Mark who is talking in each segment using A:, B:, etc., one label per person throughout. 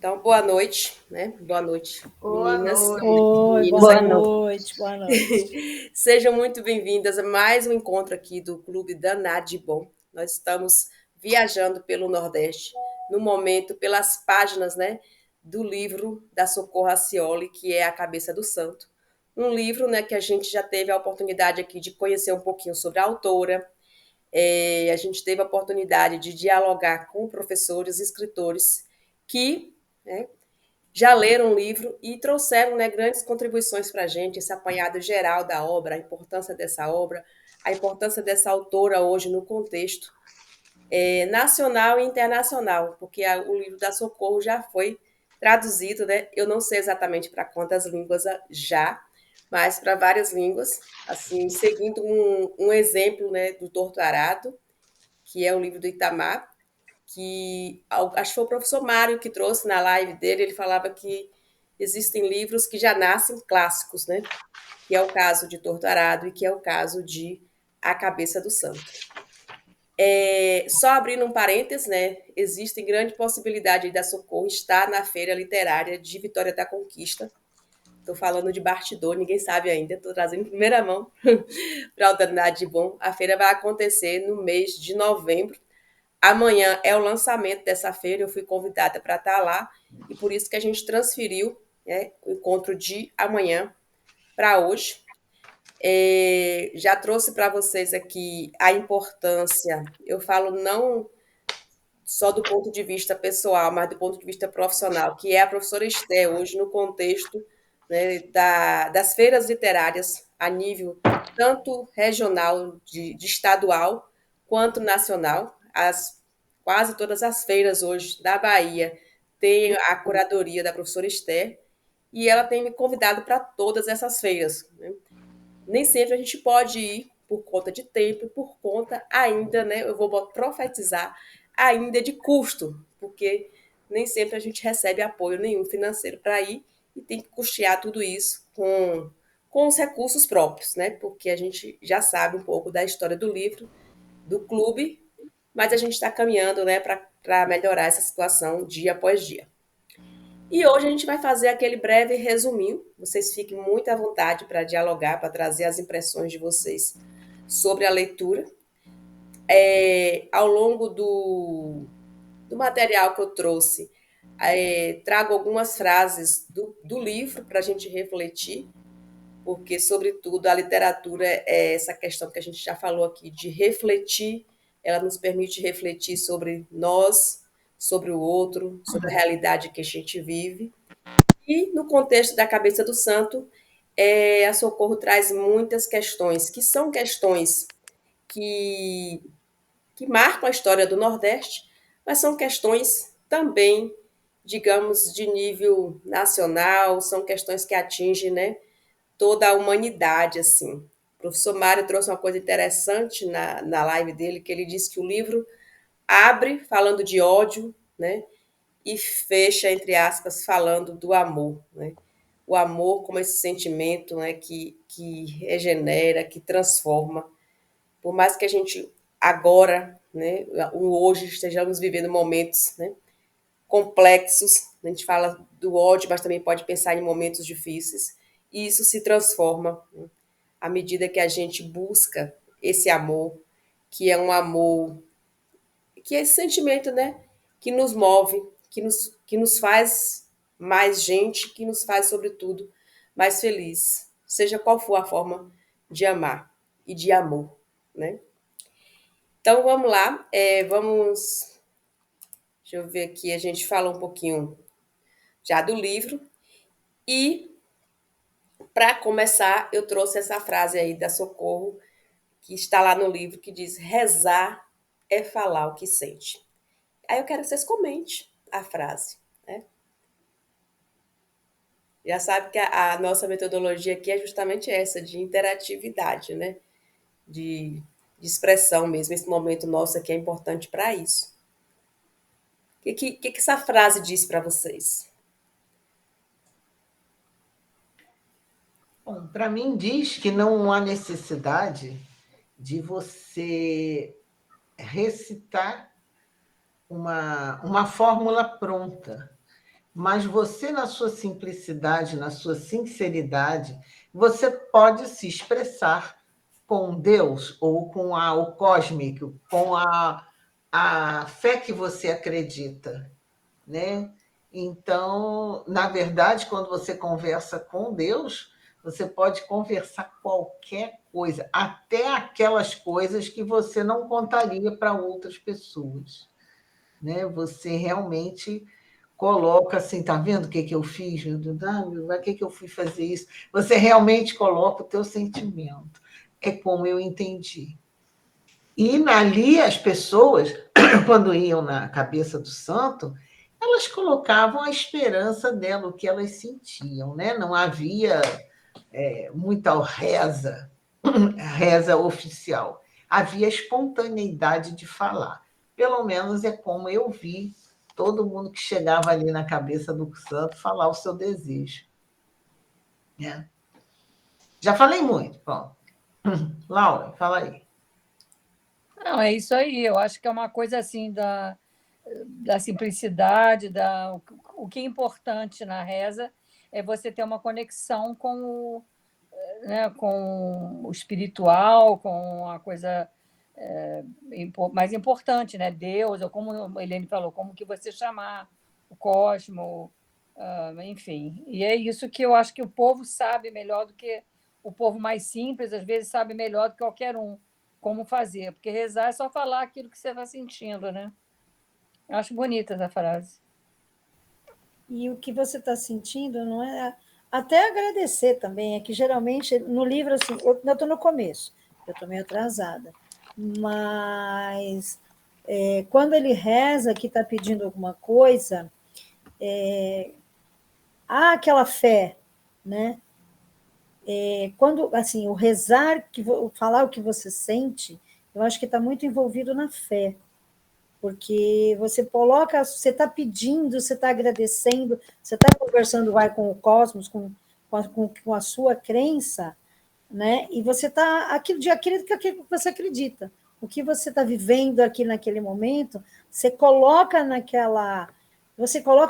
A: Então, boa noite, né? Boa noite,
B: Boa
A: meninas,
B: noite.
C: Oi,
A: meninos
C: boa
A: aqui.
D: Boa noite.
C: noite, boa noite.
A: Sejam muito bem-vindas a mais um encontro aqui do Clube da Nadibom. Nós estamos viajando pelo Nordeste, no momento, pelas páginas, né, do livro da Socorro Acioli, que é A Cabeça do Santo. Um livro, né, que a gente já teve a oportunidade aqui de conhecer um pouquinho sobre a autora. A gente teve a oportunidade de dialogar com professores, escritores que, né, já leram o livro e trouxeram, né, grandes contribuições para a gente, esse apanhado geral da obra, a importância dessa autora hoje no contexto nacional e internacional, porque o livro da Socorro já foi traduzido, né? Eu não sei exatamente para quantas línguas já, mas para várias línguas, assim, seguindo um exemplo, né, do Torto Arado, que é o livro do Itamar, que acho que foi o professor Mário que trouxe na live dele, ele falava que existem livros que já nascem clássicos, né? Que é o caso de Torto Arado e que é o caso de A Cabeça do Santo. Só abrindo um parênteses, né? Existe grande possibilidade da Socorro estar na Feira Literária de Vitória da Conquista. Estou falando de bastidor, ninguém sabe ainda, estou trazendo em primeira mão para o Danado de Bom. A feira vai acontecer no mês de novembro. Amanhã é o lançamento dessa feira, eu fui convidada para estar lá, e por isso que a gente transferiu, né, o encontro de amanhã para hoje. Já trouxe para vocês aqui a importância, eu falo não só do ponto de vista pessoal, mas do ponto de vista profissional, que é a professora Esté, hoje no contexto, né, das feiras literárias a nível tanto regional, de estadual, quanto nacional. Quase todas as feiras hoje da Bahia têm a curadoria da professora Esté, e ela tem me convidado para todas essas feiras, né? Nem sempre a gente pode ir por conta de tempo e por conta ainda, né, eu vou profetizar, ainda de custo, porque nem sempre a gente recebe apoio nenhum financeiro para ir e tem que custear tudo isso com os recursos próprios, né? Porque a gente já sabe um pouco da história do livro, do clube, mas a gente está caminhando, né, para melhorar essa situação dia após dia. E hoje a gente vai fazer aquele breve resuminho. Vocês fiquem muito à vontade para dialogar, para trazer as impressões de vocês sobre a leitura. Ao longo do material que eu trouxe, trago algumas frases do livro para a gente refletir, porque, sobretudo, a literatura é essa questão que a gente já falou aqui, de refletir, ela nos permite refletir sobre nós, sobre o outro, sobre a realidade que a gente vive. E no contexto da Cabeça do Santo, a Socorro traz muitas questões, que são questões que, que marcam a história do Nordeste, mas são questões também, digamos, de nível nacional, são questões que atingem, né, toda a humanidade, assim. O professor Mário trouxe uma coisa interessante na live dele, que ele disse que o livro abre falando de ódio, né, e fecha, entre aspas, falando do amor, né? O amor como esse sentimento, né, que regenera, que transforma. Por mais que a gente agora, né, hoje, estejamos vivendo momentos, né, complexos, a gente fala do ódio, mas também pode pensar em momentos difíceis, e isso se transforma, né, à medida que a gente busca esse amor, que é um amor, que é esse sentimento, né, que nos move, que nos faz mais gente, que nos faz, sobretudo, mais feliz, seja qual for a forma de amar e de amor, né? Então vamos lá, deixa eu ver aqui, a gente fala um pouquinho já do livro e para começar eu trouxe essa frase aí da Socorro que está lá no livro que diz: rezar é falar o que sente. Aí eu quero que vocês comentem a frase, né? Já sabe que a nossa metodologia aqui é justamente essa, de interatividade, né? De expressão mesmo. Esse momento nosso aqui é importante para isso. O que essa frase diz para vocês?
B: Bom, para mim diz que não há necessidade de você recitar uma fórmula pronta. mas você, na sua simplicidade, na sua sinceridade, você pode se expressar com Deus ou com o cósmico, com a fé que você acredita, né? Então, na verdade, quando você conversa com Deus, você pode conversar qualquer coisa, até aquelas coisas que você não contaria para outras pessoas, né? Você realmente coloca assim, tá vendo o que, que eu fiz? Para que, que eu fui fazer isso? Você realmente coloca o teu sentimento. É como eu entendi. E ali as pessoas, quando iam na cabeça do santo, elas colocavam a esperança dela, o que elas sentiam, né? Não havia muita reza oficial. Havia espontaneidade de falar. Pelo menos é como eu vi todo mundo que chegava ali na cabeça do santo falar o seu desejo. Né? Já falei muito, pronto. Laura, fala aí.
C: Não, é isso aí. Eu acho que é uma coisa assim da simplicidade, o que é importante na reza é você ter uma conexão né, com o espiritual, com a coisa mais importante, né? Deus, ou como a Helene falou, como que você chamar o cosmo, enfim. E é isso que eu acho que o povo sabe melhor do que o povo mais simples, às vezes sabe melhor do que qualquer um como fazer, porque rezar é só falar aquilo que você está sentindo, né? Eu acho bonita essa frase.
D: E o que você está sentindo não é. Até agradecer também, é que geralmente no livro, assim, eu estou no começo, eu estou meio atrasada, mas quando ele reza que está pedindo alguma coisa, há aquela fé, né? Quando assim, o rezar, falar o que você sente, eu acho que está muito envolvido na fé, porque você coloca, você está pedindo, você está agradecendo, você está conversando com o cosmos, com a sua crença, né? E você está aquilo que você acredita, o que você está vivendo aqui naquele momento, você coloca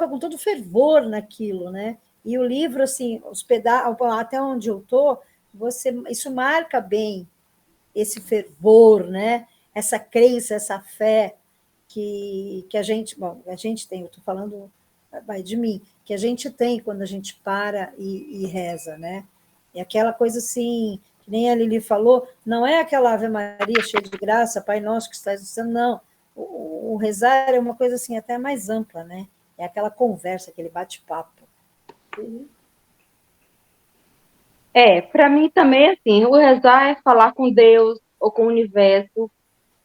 D: com todo fervor naquilo, né? E o livro, assim, até onde eu estou, isso marca bem esse fervor, né? Essa crença, essa fé que a gente tem, eu estou falando de mim, que a gente tem quando a gente para e reza, né? É aquela coisa assim, que nem a Lili falou, não é aquela Ave Maria cheia de graça, Pai Nosso que estás no céu, não. O rezar é uma coisa assim até mais ampla, né? É aquela conversa, aquele bate-papo.
E: Para mim também, assim, o rezar é falar com Deus, ou com o universo,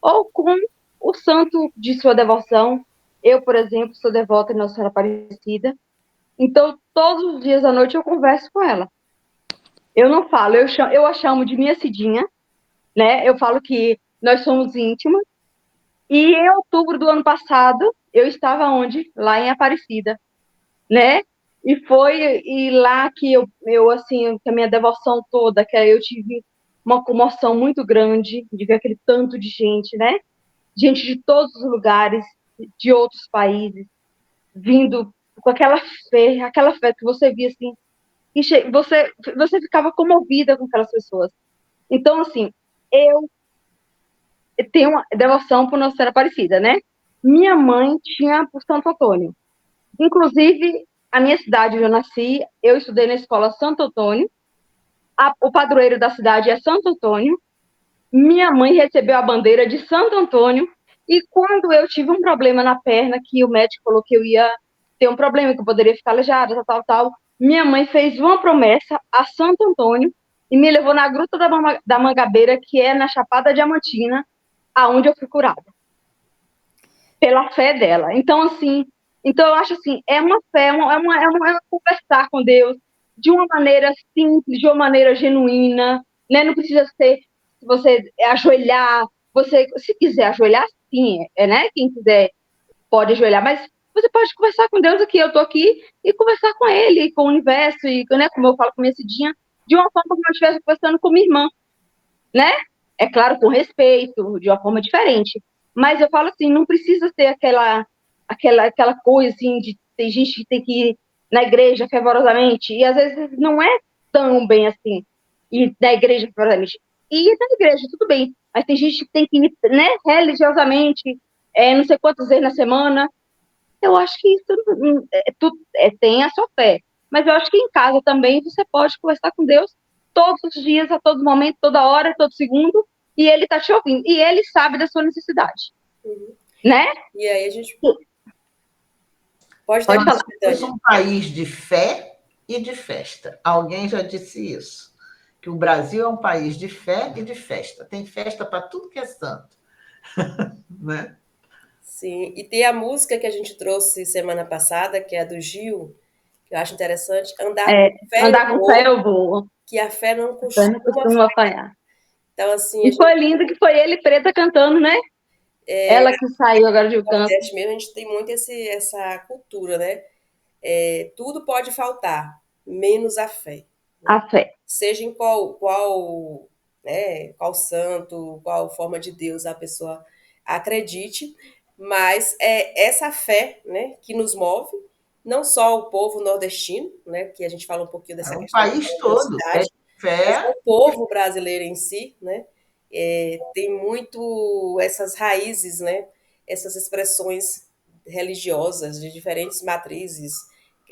E: ou com o santo de sua devoção. Eu, por exemplo, sou devota de Nossa Senhora Aparecida, então todos os dias à noite eu converso com ela. Eu não falo, eu a chamo de minha Cidinha, né? Eu falo que nós somos íntimas, e em outubro do ano passado, eu estava onde? Lá em Aparecida, né? E lá que eu assim, que a minha devoção toda, que eu tive uma comoção muito grande de ver aquele tanto de gente, né? Gente de todos os lugares, de outros países, vindo com aquela fé que você via assim, e você ficava comovida com aquelas pessoas. Então, assim, eu tenho uma devoção por Nossa Senhora Aparecida, né? Minha mãe tinha por Santo Antônio. Inclusive, a minha cidade onde eu nasci, eu estudei na escola Santo Antônio. O padroeiro da cidade é Santo Antônio. Minha mãe recebeu a bandeira de Santo Antônio. E quando eu tive um problema na perna, que o médico falou que eu ia ter um problema, que eu poderia ficar aleijada, tal, minha mãe fez uma promessa a Santo Antônio e me levou na Gruta da Mangabeira, que é na Chapada Diamantina, aonde eu fui curada. Pela fé dela. Então, assim, eu acho assim, é uma fé, é uma conversar com Deus de uma maneira simples, de uma maneira genuína, né? Não precisa ser você ajoelhar, se quiser ajoelhar, sim, né? Quem quiser pode ajoelhar, mas você pode conversar com Deus aqui, eu estou aqui, e conversar com Ele, com o universo, e, né, como eu falo com minha Cidinha, de uma forma como eu estivesse conversando com minha irmã, né? É claro, com respeito, de uma forma diferente. Mas eu falo assim, não precisa ter aquela coisa assim de tem gente que tem que ir na igreja fervorosamente, e às vezes não é tão bem assim, ir na igreja fervorosamente. Ir na igreja, tudo bem, mas tem gente que tem que ir, né, religiosamente, não sei quantas vezes na semana. Eu acho que isso tem a sua fé, mas eu acho que em casa também você pode conversar com Deus todos os dias, a todo momento, toda hora, todo segundo, e Ele está te ouvindo, e Ele sabe da sua necessidade, né?
A: E aí a gente pode
E: Pode
A: terminar,
E: falar.
B: Somos
A: Betânia.
B: um país de fé e de festa. Alguém já disse isso, que o Brasil é um país de fé e de festa. Tem festa para tudo que é santo, né?
A: Sim, e tem a música que a gente trouxe semana passada, que é a do Gil, que eu acho interessante, Andar com fé eu
E: Andar com fé
A: vou,
E: eu vou,
A: que a fé não
E: eu não
A: costuma
E: costumo
A: falhar.
E: apanhar.
A: Então, assim, a
E: E
A: gente,
E: foi lindo que foi ele preta cantando, né? Ela que saiu agora de
A: no
E: canto,
A: Nordeste mesmo, a gente tem muito essa cultura, né? Tudo pode faltar, menos a fé,
E: a
A: né?
E: fé.
A: Seja em qual santo, qual forma de Deus a pessoa acredite, mas é essa fé, né, que nos move, não só o povo nordestino, né, que a gente fala um pouquinho
B: É
A: dessa
B: um
A: questão da
B: país todo. É
A: religiosidade, mas é
B: fé.
A: o povo brasileiro em si, né, tem muito essas raízes, né, essas expressões religiosas de diferentes matrizes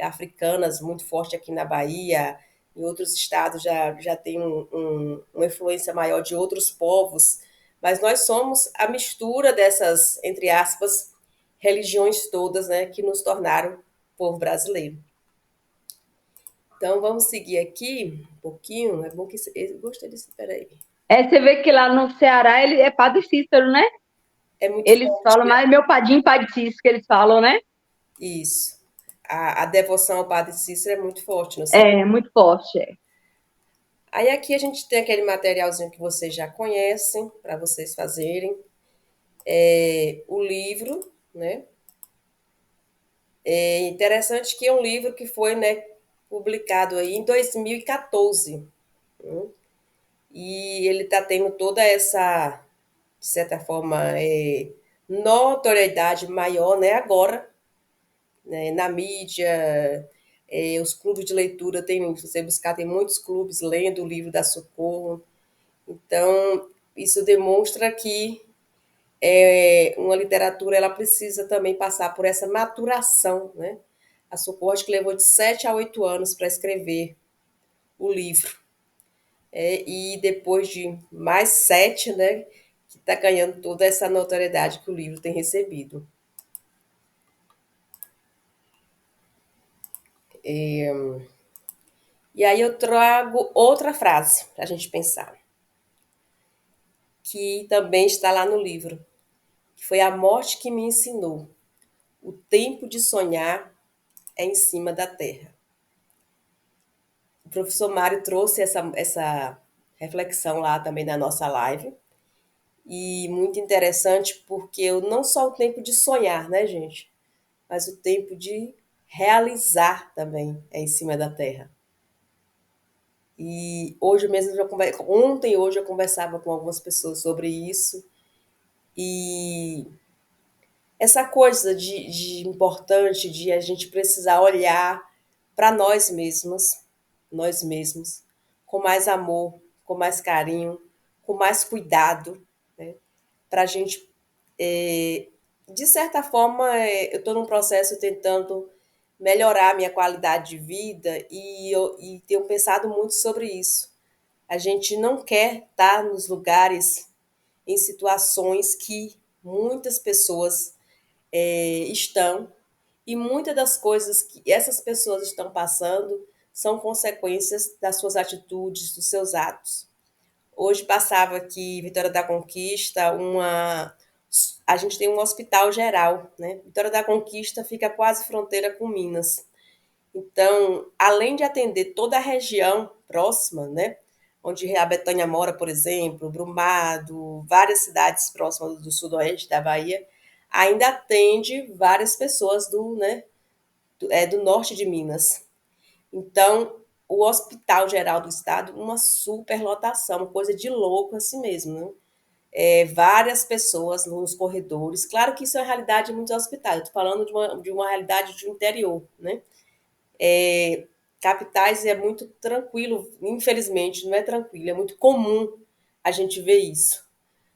A: africanas, muito forte aqui na Bahia, em outros estados já tem uma influência maior de outros povos, mas nós somos a mistura dessas, entre aspas, religiões todas, né, que nos tornaram povo brasileiro. Então vamos seguir aqui um pouquinho. É bom que eu gostei disso. Peraí.
E: Você vê que lá no Ceará ele é Padre Cícero, né?
A: É muito
E: Eles
A: forte,
E: falam,
A: né?
E: mas meu padrinho, Padre Cícero, que eles falam, né?
A: Isso. A devoção ao Padre Cícero é muito forte no Ceará.
E: É muito forte.
A: Aí aqui a gente tem aquele materialzinho que vocês já conhecem, para vocês fazerem. O livro, né? É interessante que é um livro que foi, né, publicado aí em 2014. Né? E ele está tendo toda essa, de certa forma, notoriedade maior, né, agora, né, na mídia, os clubes de leitura, se você buscar, tem muitos clubes lendo o livro da Socorro. Então, isso demonstra que uma literatura ela precisa também passar por essa maturação, né? A Socorro acho que levou de 7 a 8 anos para escrever o livro. E depois de mais 7, né, que está ganhando toda essa notoriedade que o livro tem recebido. E aí eu trago outra frase para a gente pensar, que também está lá no livro, que foi a morte que me ensinou. O tempo de sonhar é em cima da terra. O professor Mário trouxe essa reflexão lá também na nossa live. E muito interessante porque não só o tempo de sonhar, né, gente? Mas o tempo de realizar também é em cima da terra. E hoje mesmo, ontem e hoje eu conversava com algumas pessoas sobre isso. E essa coisa de importante de a gente precisar olhar para nós mesmos, com mais amor, com mais carinho, com mais cuidado, né? Para a gente, de certa forma, eu estou num processo tentando melhorar a minha qualidade de vida e tenho pensado muito sobre isso. A gente não quer estar nos lugares, em situações que muitas pessoas estão, e muitas das coisas que essas pessoas estão passando são consequências das suas atitudes, dos seus atos. Hoje passava aqui, Vitória da Conquista, a gente tem um hospital geral, né? Vitória da Conquista fica quase fronteira com Minas. Então, além de atender toda a região próxima, né? Onde a Betânia mora, por exemplo, Brumado, várias cidades próximas do sudoeste da Bahia, ainda atende várias pessoas né, do norte de Minas. Então, o Hospital Geral do Estado, uma superlotação, uma coisa de louco assim mesmo, né? várias pessoas nos corredores. Claro que isso é a realidade de muitos hospitais. Eu estou falando de uma realidade de interior, né? Capitais é muito tranquilo, infelizmente, não é tranquilo, é muito comum a gente ver isso.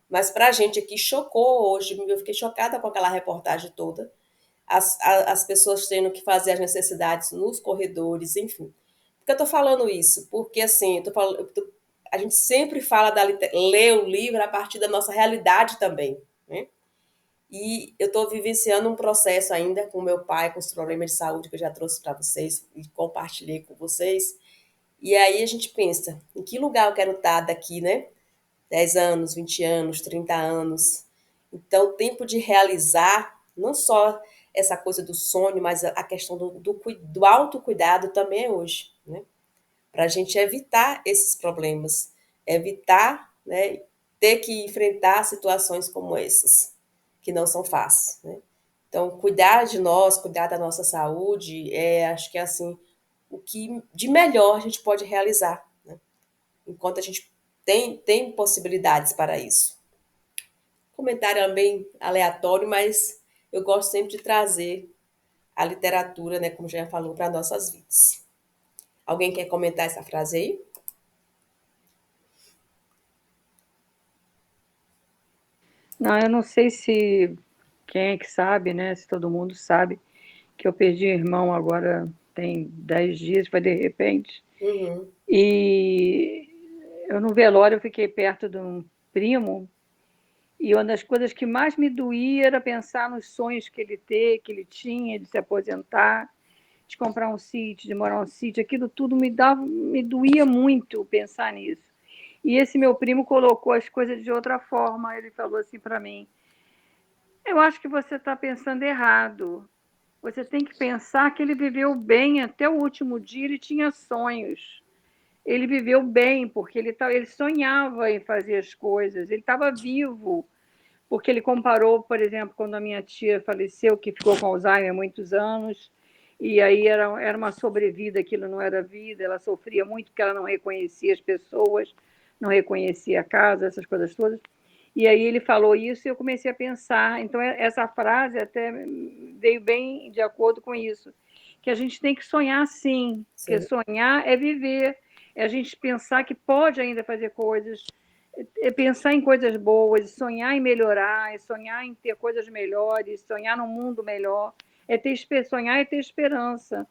A: Mas para a gente aqui chocou hoje, eu fiquei chocada com aquela reportagem toda, as pessoas tendo que fazer as necessidades nos corredores, enfim. Por que eu estou falando isso? Porque assim, a gente sempre fala ler o livro a partir da nossa realidade também, né? E eu estou vivenciando um processo ainda com meu pai, com os problemas de saúde que eu já trouxe para vocês e compartilhei com vocês. E aí a gente pensa, em que lugar eu quero estar daqui, né? 10 anos, 20 anos, 30 anos. Então, o tempo de realizar, não só essa coisa do sonho, mas a questão do autocuidado também é hoje, né? Para a gente evitar esses problemas, evitar, né, ter que enfrentar situações como essas, que não são fáceis, né? Então, cuidar de nós, cuidar da nossa saúde, acho que é assim, o que de melhor a gente pode realizar, né? Enquanto a gente tem possibilidades para isso. Comentário é bem aleatório, mas eu gosto sempre de trazer a literatura, né, como já falou, para nossas vidas. Alguém quer comentar essa frase aí?
C: Não, eu não sei se quem é que sabe, né? Se todo mundo sabe que eu perdi irmão agora tem 10 dias, foi de repente.
A: Uhum.
C: E eu no velório eu fiquei perto de um primo e uma das coisas que mais me doía era pensar nos sonhos que ele tinha de se aposentar, de comprar um sítio, de morar um sítio. Aquilo tudo me doía muito pensar nisso. E esse meu primo colocou as coisas de outra forma. Ele falou assim para mim: eu acho que você está pensando errado. Você tem que pensar que ele viveu bem até o último dia, ele tinha sonhos. Ele viveu bem, porque ele sonhava em fazer as coisas, ele estava vivo, porque ele comparou, por exemplo, quando a minha tia faleceu, que ficou com Alzheimer há muitos anos, e aí era uma sobrevida, aquilo não era vida, ela sofria muito porque ela não reconhecia as pessoas, não reconhecia a casa, essas coisas todas. E aí ele falou isso e eu comecei a pensar. Então, essa frase até veio bem de acordo com isso, que a gente tem que sonhar sim, porque
A: Sim.
C: sonhar é viver, é a gente pensar que pode ainda fazer coisas, é pensar em coisas boas, sonhar em melhorar, é sonhar em ter coisas melhores, sonhar num mundo melhor, sonhar é ter esperança.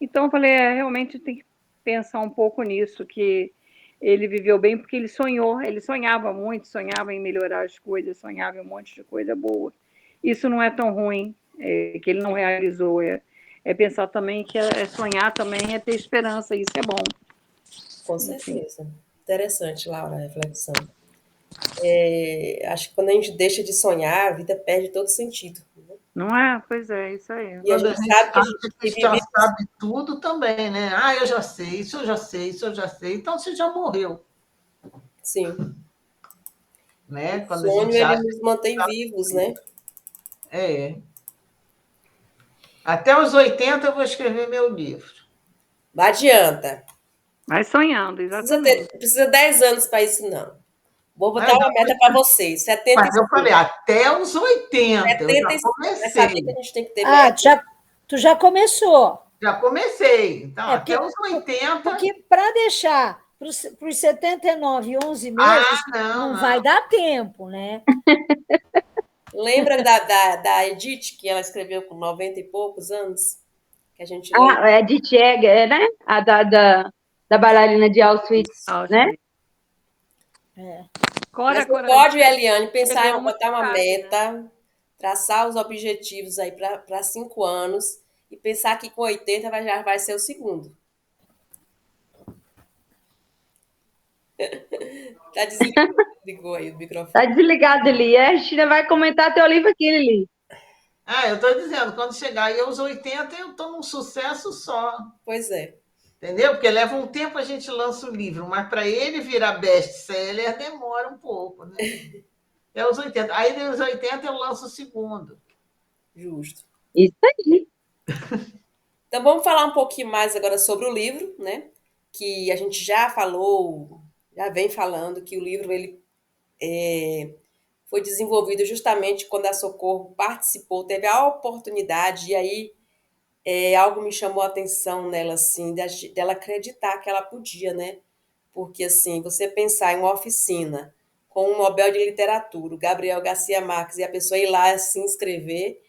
C: Então, eu falei, realmente tem que pensar um pouco nisso, que ele viveu bem porque ele sonhou, ele sonhava muito, sonhava em melhorar as coisas, sonhava em um monte de coisa boa. Isso não é tão ruim, que ele não realizou, pensar também que sonhar também é ter esperança, isso é bom.
A: Com
C: Enfim.
A: certeza. Interessante, Laura, a reflexão. Acho que quando a gente deixa de sonhar, a vida perde todo sentido, né?
C: Não é? Pois é, isso aí.
A: E a
B: Quando a
A: gente
B: gente
A: sabe que a
B: acha
A: gente
B: que já sabe tudo também, né? Ah, eu já sei, isso eu já sei, isso eu já sei. Então você já morreu,
A: sim, o
B: né? Quando a
A: sonho
B: gente
A: ele
B: acha
A: nos mantém
B: que
A: vivos, né?
B: é. Até os 80 eu vou escrever meu livro.
A: Não adianta.
C: Vai sonhando, exatamente.
A: Precisa 10 anos para isso, não. Vou
B: Né?
A: botar uma meta para vocês,
B: Mas eu
A: 75.
B: falei, até os 80, eu já
A: 75. Mas sabia que a
B: comecei.
A: gente tem que ter
D: Ah,
A: meta?
D: tu já começou.
B: Já comecei. Então,
D: É,
B: até os 80.
D: porque para deixar para os 79, 11
B: Ah,
D: meses,
B: não,
D: não vai
B: não.
D: dar tempo, né?
A: Lembra da Edith, que ela escreveu com 90 e poucos anos? Que a gente lembra?
E: Ah, é de Jäger, né? A da bailarina de Auschwitz, né?
C: Auschwitz.
D: É.
A: Mas
C: Cora
A: não pode,
C: Coralina
A: Eliane,
C: escreveu
A: pensar,
C: uma
A: botar uma
C: frase, né?
A: meta, traçar os objetivos aí para 5 anos e pensar que com 80 já vai ser o segundo. Tá desligou aí o
E: Tá
A: microfone.
E: desligado, Lili. A gente vai comentar teu livro aqui, Lili.
B: Ah, eu estou dizendo, quando chegar aí aos 80, eu estou num sucesso só.
A: Pois é.
B: Entendeu? Porque leva um tempo a gente lança o livro, mas para ele virar best-seller demora um pouco, né? É os 80. Aí, dos 80, eu lanço o segundo.
A: Justo.
E: Isso aí.
A: Então vamos falar um pouquinho mais agora sobre o livro, né? Que a gente já falou, já vem falando que o livro ele foi desenvolvido justamente quando a Socorro participou, teve a oportunidade, e aí algo me chamou a atenção nela, assim, dela acreditar que ela podia, né? Porque, assim, você pensar em uma oficina com um Nobel de Literatura, o Gabriel Garcia Marques, e a pessoa ir lá se inscrever,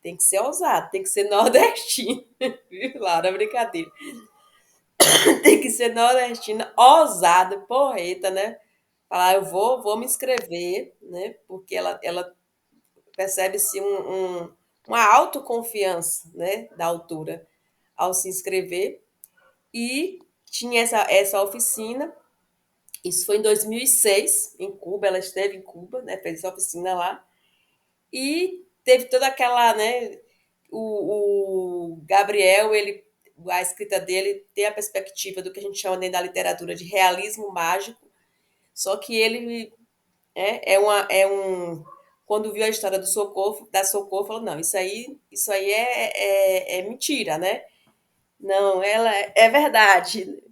A: tem que ser ousado, tem que ser nordestino. Viu, Laura? Brincadeira. Tem que ser nordestina, ousada, porreta, né? Falar, eu vou me inscrever, né? Porque ela percebe-se uma autoconfiança, né? Da altura ao se inscrever. E tinha essa oficina. Isso foi em 2006, em Cuba. Ela esteve em Cuba, né? Fez essa oficina lá. E teve toda aquela, né? O Gabriel, a escrita dele tem a perspectiva do que a gente chama dentro da literatura de realismo mágico, só que ele quando viu a história do Socorro, da Socorro, falou, não, isso aí é mentira, né? Não, ela é verdade.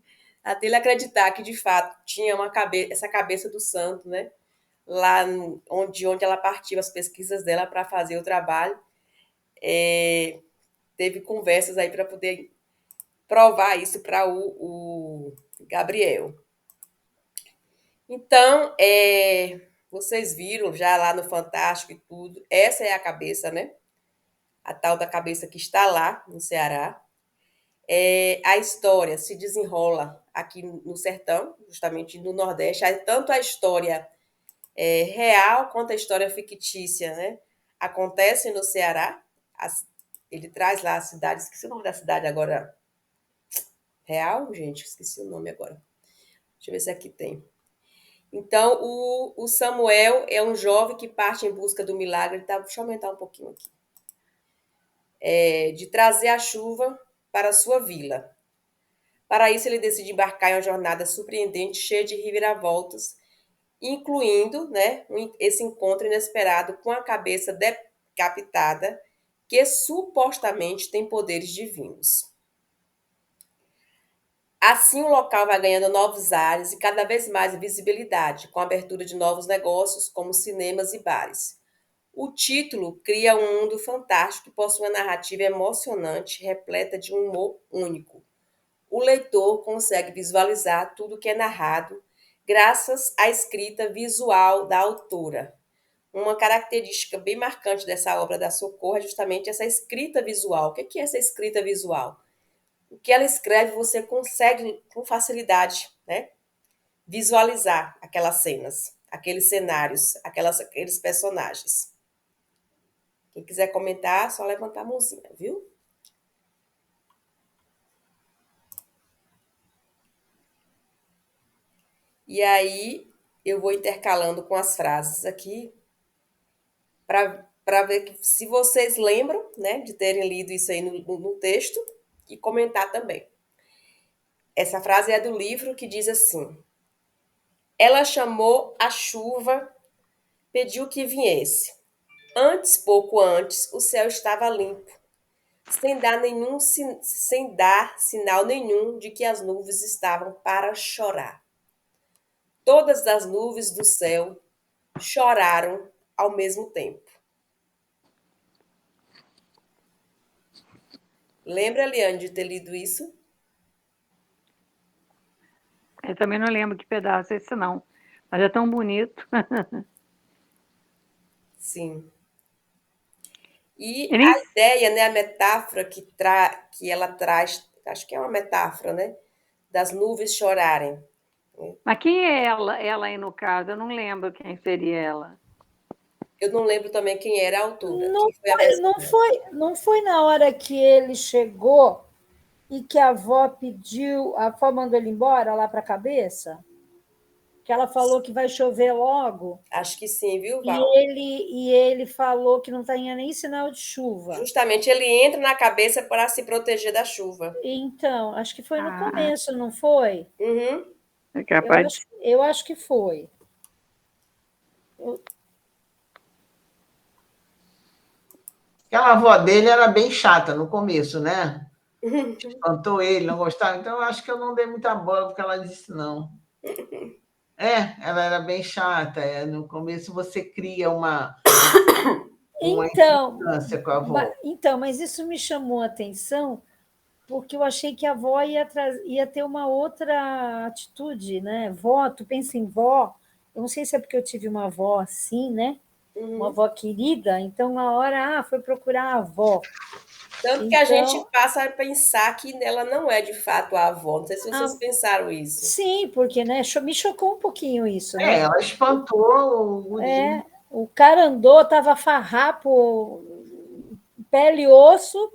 A: Até ele acreditar que, de fato, tinha essa cabeça do santo, né? Lá onde ela partiu as pesquisas dela para fazer o trabalho. Teve conversas aí para poder provar isso para o Gabriel. Então, vocês viram já lá no Fantástico e tudo, essa é a cabeça, né? A tal da cabeça que está lá no Ceará. A história se desenrola aqui no sertão, justamente no Nordeste. Tanto a história real quanto a história fictícia, né? Acontece no Ceará. Ele traz lá a cidade, esqueci o nome da cidade agora. Real, gente, esqueci o nome agora. Deixa eu ver se aqui tem. Então, o Samuel é um jovem que parte em busca do milagre. Tá, deixa eu aumentar um pouquinho aqui. De trazer a chuva para a sua vila. Para isso, ele decide embarcar em uma jornada surpreendente, cheia de reviravoltas, incluindo, né, esse encontro inesperado com a cabeça decapitada, que supostamente tem poderes divinos. Assim, o local vai ganhando novos ares e cada vez mais visibilidade, com a abertura de novos negócios, como cinemas e bares. O título cria um mundo fantástico que possui uma narrativa emocionante, repleta de um humor único. O leitor consegue visualizar tudo que é narrado graças à escrita visual da autora. Uma característica bem marcante dessa obra da Socorro é justamente essa escrita visual. O que é essa escrita visual? O que ela escreve, você consegue com facilidade, né, visualizar aquelas cenas, aqueles cenários, aqueles personagens. Quem quiser comentar, só levantar a mãozinha, viu? E aí, eu vou intercalando com as frases aqui, para ver se vocês lembram, né, de terem lido isso aí no texto, e comentar também. Essa frase é do livro que diz assim: ela chamou a chuva, pediu que viesse. Pouco antes, o céu estava limpo, sem dar sinal nenhum de que as nuvens estavam para chorar. Todas as nuvens do céu choraram ao mesmo tempo. Lembra, Eliane, de ter lido isso?
C: Eu também não lembro que pedaço é esse, não. Mas é tão bonito.
A: Sim. E
C: Ele,
A: a ideia, né, a metáfora que ela traz, acho que é uma metáfora, né, das nuvens chorarem.
C: mas quem é ela aí no caso? Eu não lembro quem seria ela.
A: Eu não lembro também quem era a autora,
D: Não
A: quem foi a
D: foi,
A: pessoa.
D: não foi na hora que ele chegou e que a avó mandou ele embora lá para a cabeça? Que ela falou que vai chover logo,
A: Acho que sim, viu,
D: e
A: Val?
D: ele falou que não tinha nem sinal de chuva.
A: Justamente ele entra na cabeça para se proteger da chuva.
D: Então, acho que foi no
C: Ah,
D: começo, não foi?
A: Uhum.
C: é capaz de...
D: Eu acho que foi.
B: Aquela avó dele era bem chata no começo, né? Espantou ele, não gostava. Então, eu acho que eu não dei muita bola porque ela disse não. ela era bem chata. No começo você cria uma
D: Então,
B: implicância com a avó.
D: mas isso me chamou a atenção, porque eu achei que a avó ia ter uma outra atitude, né? Vó, tu pensa em vó, eu não sei se é porque eu tive uma avó assim, né? Uma avó querida, então na hora, foi procurar a avó.
A: Tanto que a gente
D: Então,
A: passa a pensar que ela não é de fato a avó. Não sei se vocês
D: ah,
A: pensaram isso.
D: sim, porque né, me chocou um pouquinho isso, né?
B: Ela espantou o guri.
D: O cara andou, estava farrapo, pele e osso,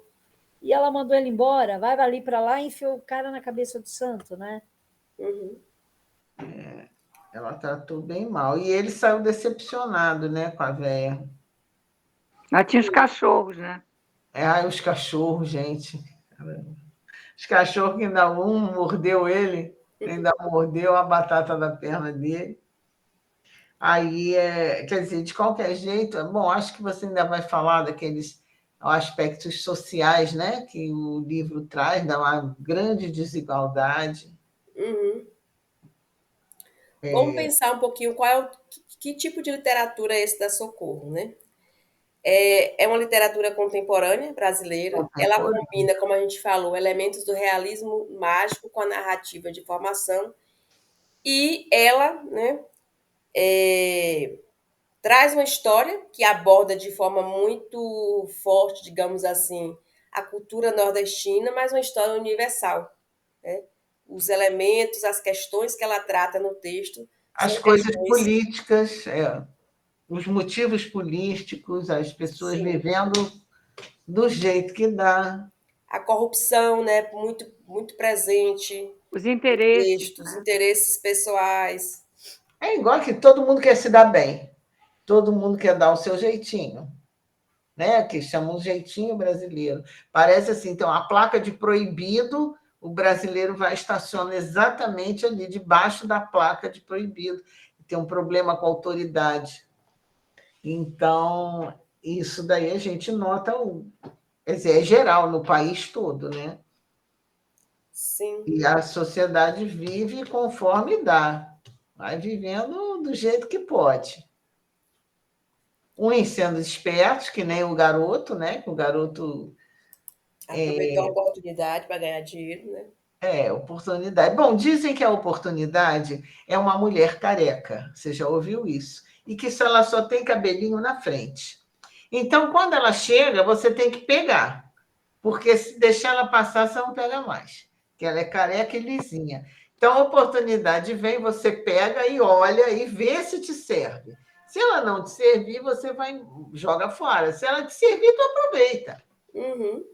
D: e ela mandou ele embora. Vai ali para lá e enfiou o cara na cabeça do santo, né?
A: Uhum.
B: Ela tratou bem mal. E ele saiu decepcionado, né, com a véia.
C: Ela tinha os cachorros, né?
B: Os cachorros, gente. Os cachorros que ainda mordeu ele, ainda mordeu a batata da perna dele. Aí, quer dizer, de qualquer jeito, bom, acho que você ainda vai falar daqueles aspectos sociais, né, que o livro traz, da uma grande desigualdade.
A: Uhum. Vamos pensar um pouquinho qual é que tipo de literatura é esse da Socorro, né? É uma literatura contemporânea brasileira. Ela
B: Contemporâneo.
A: combina, como a gente falou, elementos do realismo mágico com a narrativa de formação e ela, né, traz uma história que aborda de forma muito forte, digamos assim, a cultura nordestina, mas uma história universal, né? Os elementos, as questões que ela trata no texto
B: As
A: são
B: coisas
A: questões,
B: políticas, os motivos políticos, as pessoas
A: sim,
B: vivendo do jeito que dá.
A: a corrupção, né, muito muito presente
C: Os
A: no
C: interesses,
A: texto, os
C: né?
A: interesses pessoais.
B: É igual que todo mundo quer se dar bem, todo mundo quer dar o seu jeitinho, né? Que chamam de jeitinho brasileiro. Parece assim, então, a placa de proibido, o brasileiro vai estaciona exatamente ali debaixo da placa de proibido. Tem um problema com a autoridade. Então, isso daí a gente nota, quer dizer, é geral no país todo, né?
A: Sim,
B: E a sociedade vive conforme dá, vai vivendo do jeito que pode. Uns sendo espertos, que nem o garoto, né? Que o garoto
A: aproveitou a oportunidade para ganhar dinheiro, né?
B: oportunidade. Bom, dizem que a oportunidade é uma mulher careca. Você já ouviu isso? E que se ela só tem cabelinho na frente. Então, quando ela chega, você tem que pegar. Porque se deixar ela passar, você não pega mais. Porque ela é careca e lisinha. Então, a oportunidade vem, você pega e olha e vê se te serve. Se ela não te servir, você vai joga fora. Se ela te servir, tu aproveita.
A: Uhum.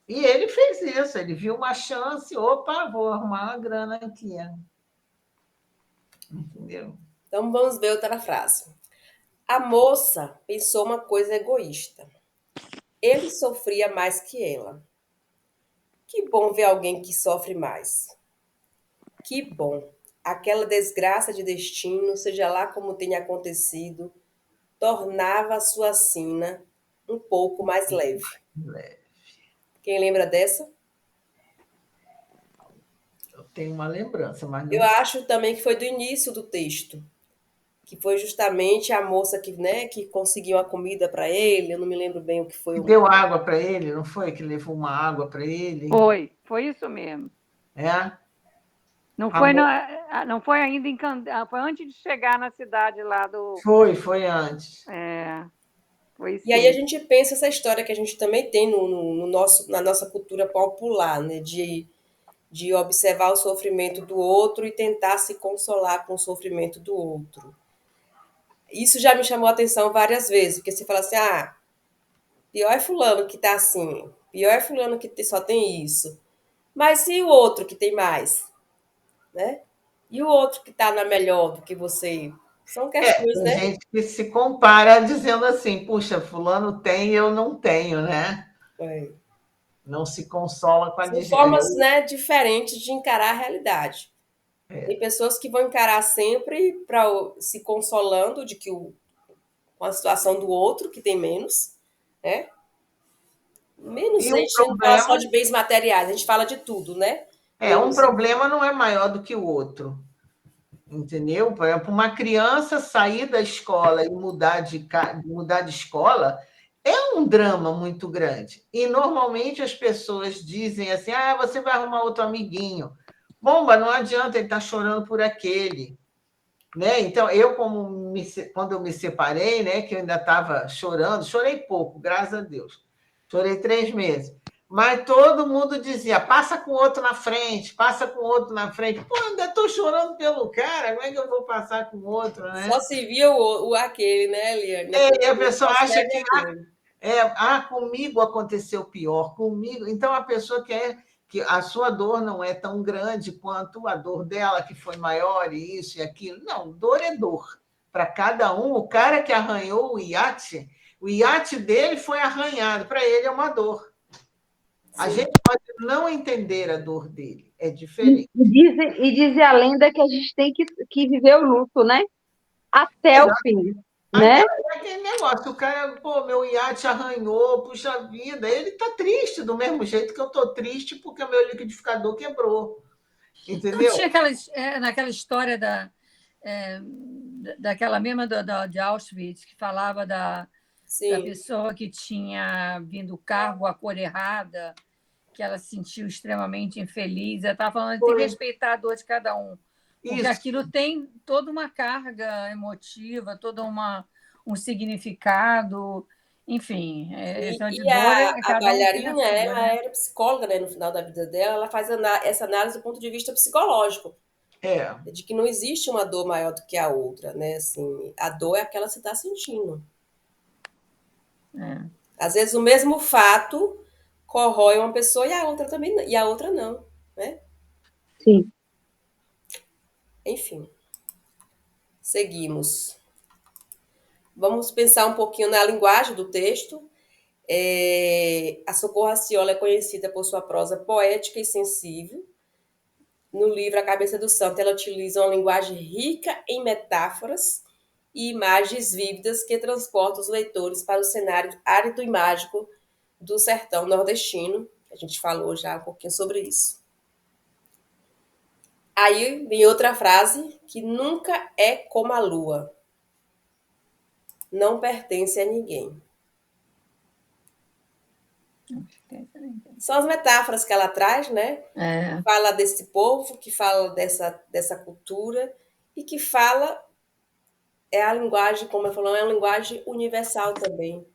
B: E ele fez isso, ele viu uma chance, opa, vou arrumar uma grana aqui. Entendeu?
A: Então vamos ver outra frase. A moça pensou uma coisa egoísta. Ele sofria mais que ela. Que bom ver alguém que sofre mais. Que bom. Aquela desgraça de destino, seja lá como tenha acontecido, tornava a sua sina um pouco mais leve. Quem lembra dessa?
B: Eu tenho uma lembrança, mas
A: Eu
B: não sei.
A: acho também que foi do início do texto, que foi justamente a moça que, né, que conseguiu a comida para ele. Eu não me lembro bem o que foi.
B: Que deu água para ele, não foi? Que levou uma água para ele.
C: Foi isso mesmo.
B: É?
C: Não
B: A
C: foi,
B: mo-
C: não foi ainda foi antes de chegar na cidade lá do.
B: foi antes.
C: É, foi
A: E aí a
C: sim.
A: gente pensa essa história que a gente também tem no nosso, na nossa cultura popular, né, de observar o sofrimento do outro e tentar se consolar com o sofrimento do outro. Isso já me chamou a atenção várias vezes, porque você fala assim, pior é fulano que tá assim, pior é fulano que só tem isso. Mas e o outro que tem mais, né? E o outro que tá na melhor do que você? São questões,
B: Tem
A: né?
B: gente que se compara dizendo assim, puxa, fulano tem e eu não tenho, né?
A: É.
B: Não se consola com a
A: São
B: desgraça.
A: formas, né, diferentes de encarar a realidade. Tem pessoas que vão encarar sempre se consolando de que com a situação do outro, que tem menos, né? Menos,
B: E
A: a
B: um
A: gente não fala
B: problema,
A: só de bens materiais, a gente fala de tudo, né?
B: um
A: Menos.
B: problema não é maior do que o outro. entendeu? Para uma criança sair da escola e mudar de escola é um drama muito grande. E normalmente as pessoas dizem assim: ah, você vai arrumar outro amiguinho. Bomba, não adianta, ele está chorando por aquele. Né? Então, quando eu me separei, né, que eu ainda estava chorando, chorei pouco, graças a Deus. Chorei 3 meses. Mas todo mundo dizia, passa com outro na frente, passa com outro na frente. Pô, ainda estou chorando pelo cara, como é que eu vou passar com outro,
A: Só
B: né?
A: se via o aquele, né, Eliane?
B: E a pessoa
A: Só se
B: acha
A: vê
B: que
A: aquele.
B: comigo aconteceu pior, comigo. Então a pessoa quer que a sua dor não é tão grande quanto a dor dela, que foi maior, e isso e aquilo. Não, dor é dor. Para cada um, o cara que arranhou o iate dele foi arranhado, para ele é uma dor. A
A: Sim.
B: gente pode não entender a dor dele, é
E: E,
B: diferente.
E: diz a lenda que a gente tem que viver o luto, né? Até o fim,
B: Até
E: né?
B: aquele negócio, o cara, pô, meu iate arranhou, puxa vida, ele tá triste do mesmo jeito que eu tô triste porque o meu liquidificador quebrou,
C: Não
B: entendeu?
C: tinha naquela história é, daquela mesma de Auschwitz, que falava da
A: Sim.
C: pessoa que tinha vindo o cargo a cor errada, que ela se sentiu extremamente infeliz. Ela estava falando de ter que
B: Foi
C: respeitar a dor de cada um, porque
B: isso.
C: aquilo tem toda uma carga emotiva, um significado. Enfim, questão de
A: E
C: dor,
A: a
C: cada um tem a
A: bailarina,
C: sua,
A: ela
C: né?
A: era psicóloga, né, no final da vida dela, ela faz essa análise do ponto de vista psicológico,
B: É,
A: de que não existe uma dor maior do que a outra, né? Assim, a dor é aquela que você está sentindo.
C: É.
A: Às vezes o mesmo fato corrói uma pessoa e a outra também, e a outra não, né?
E: Sim.
A: Enfim, seguimos. Vamos pensar um pouquinho na linguagem do texto. A Socorro Racciola é conhecida por sua prosa poética e sensível. No livro A Cabeça do Santo, ela utiliza uma linguagem rica em metáforas e imagens vívidas que transportam os leitores para o cenário árido e mágico do sertão nordestino. A gente falou já um pouquinho sobre isso. Aí vem outra frase que nunca é como a lua. Não pertence a ninguém. São as metáforas que ela traz, né?
C: É,
A: Fala desse povo, que fala dessa cultura e que fala a linguagem, como eu falou, é uma linguagem universal também.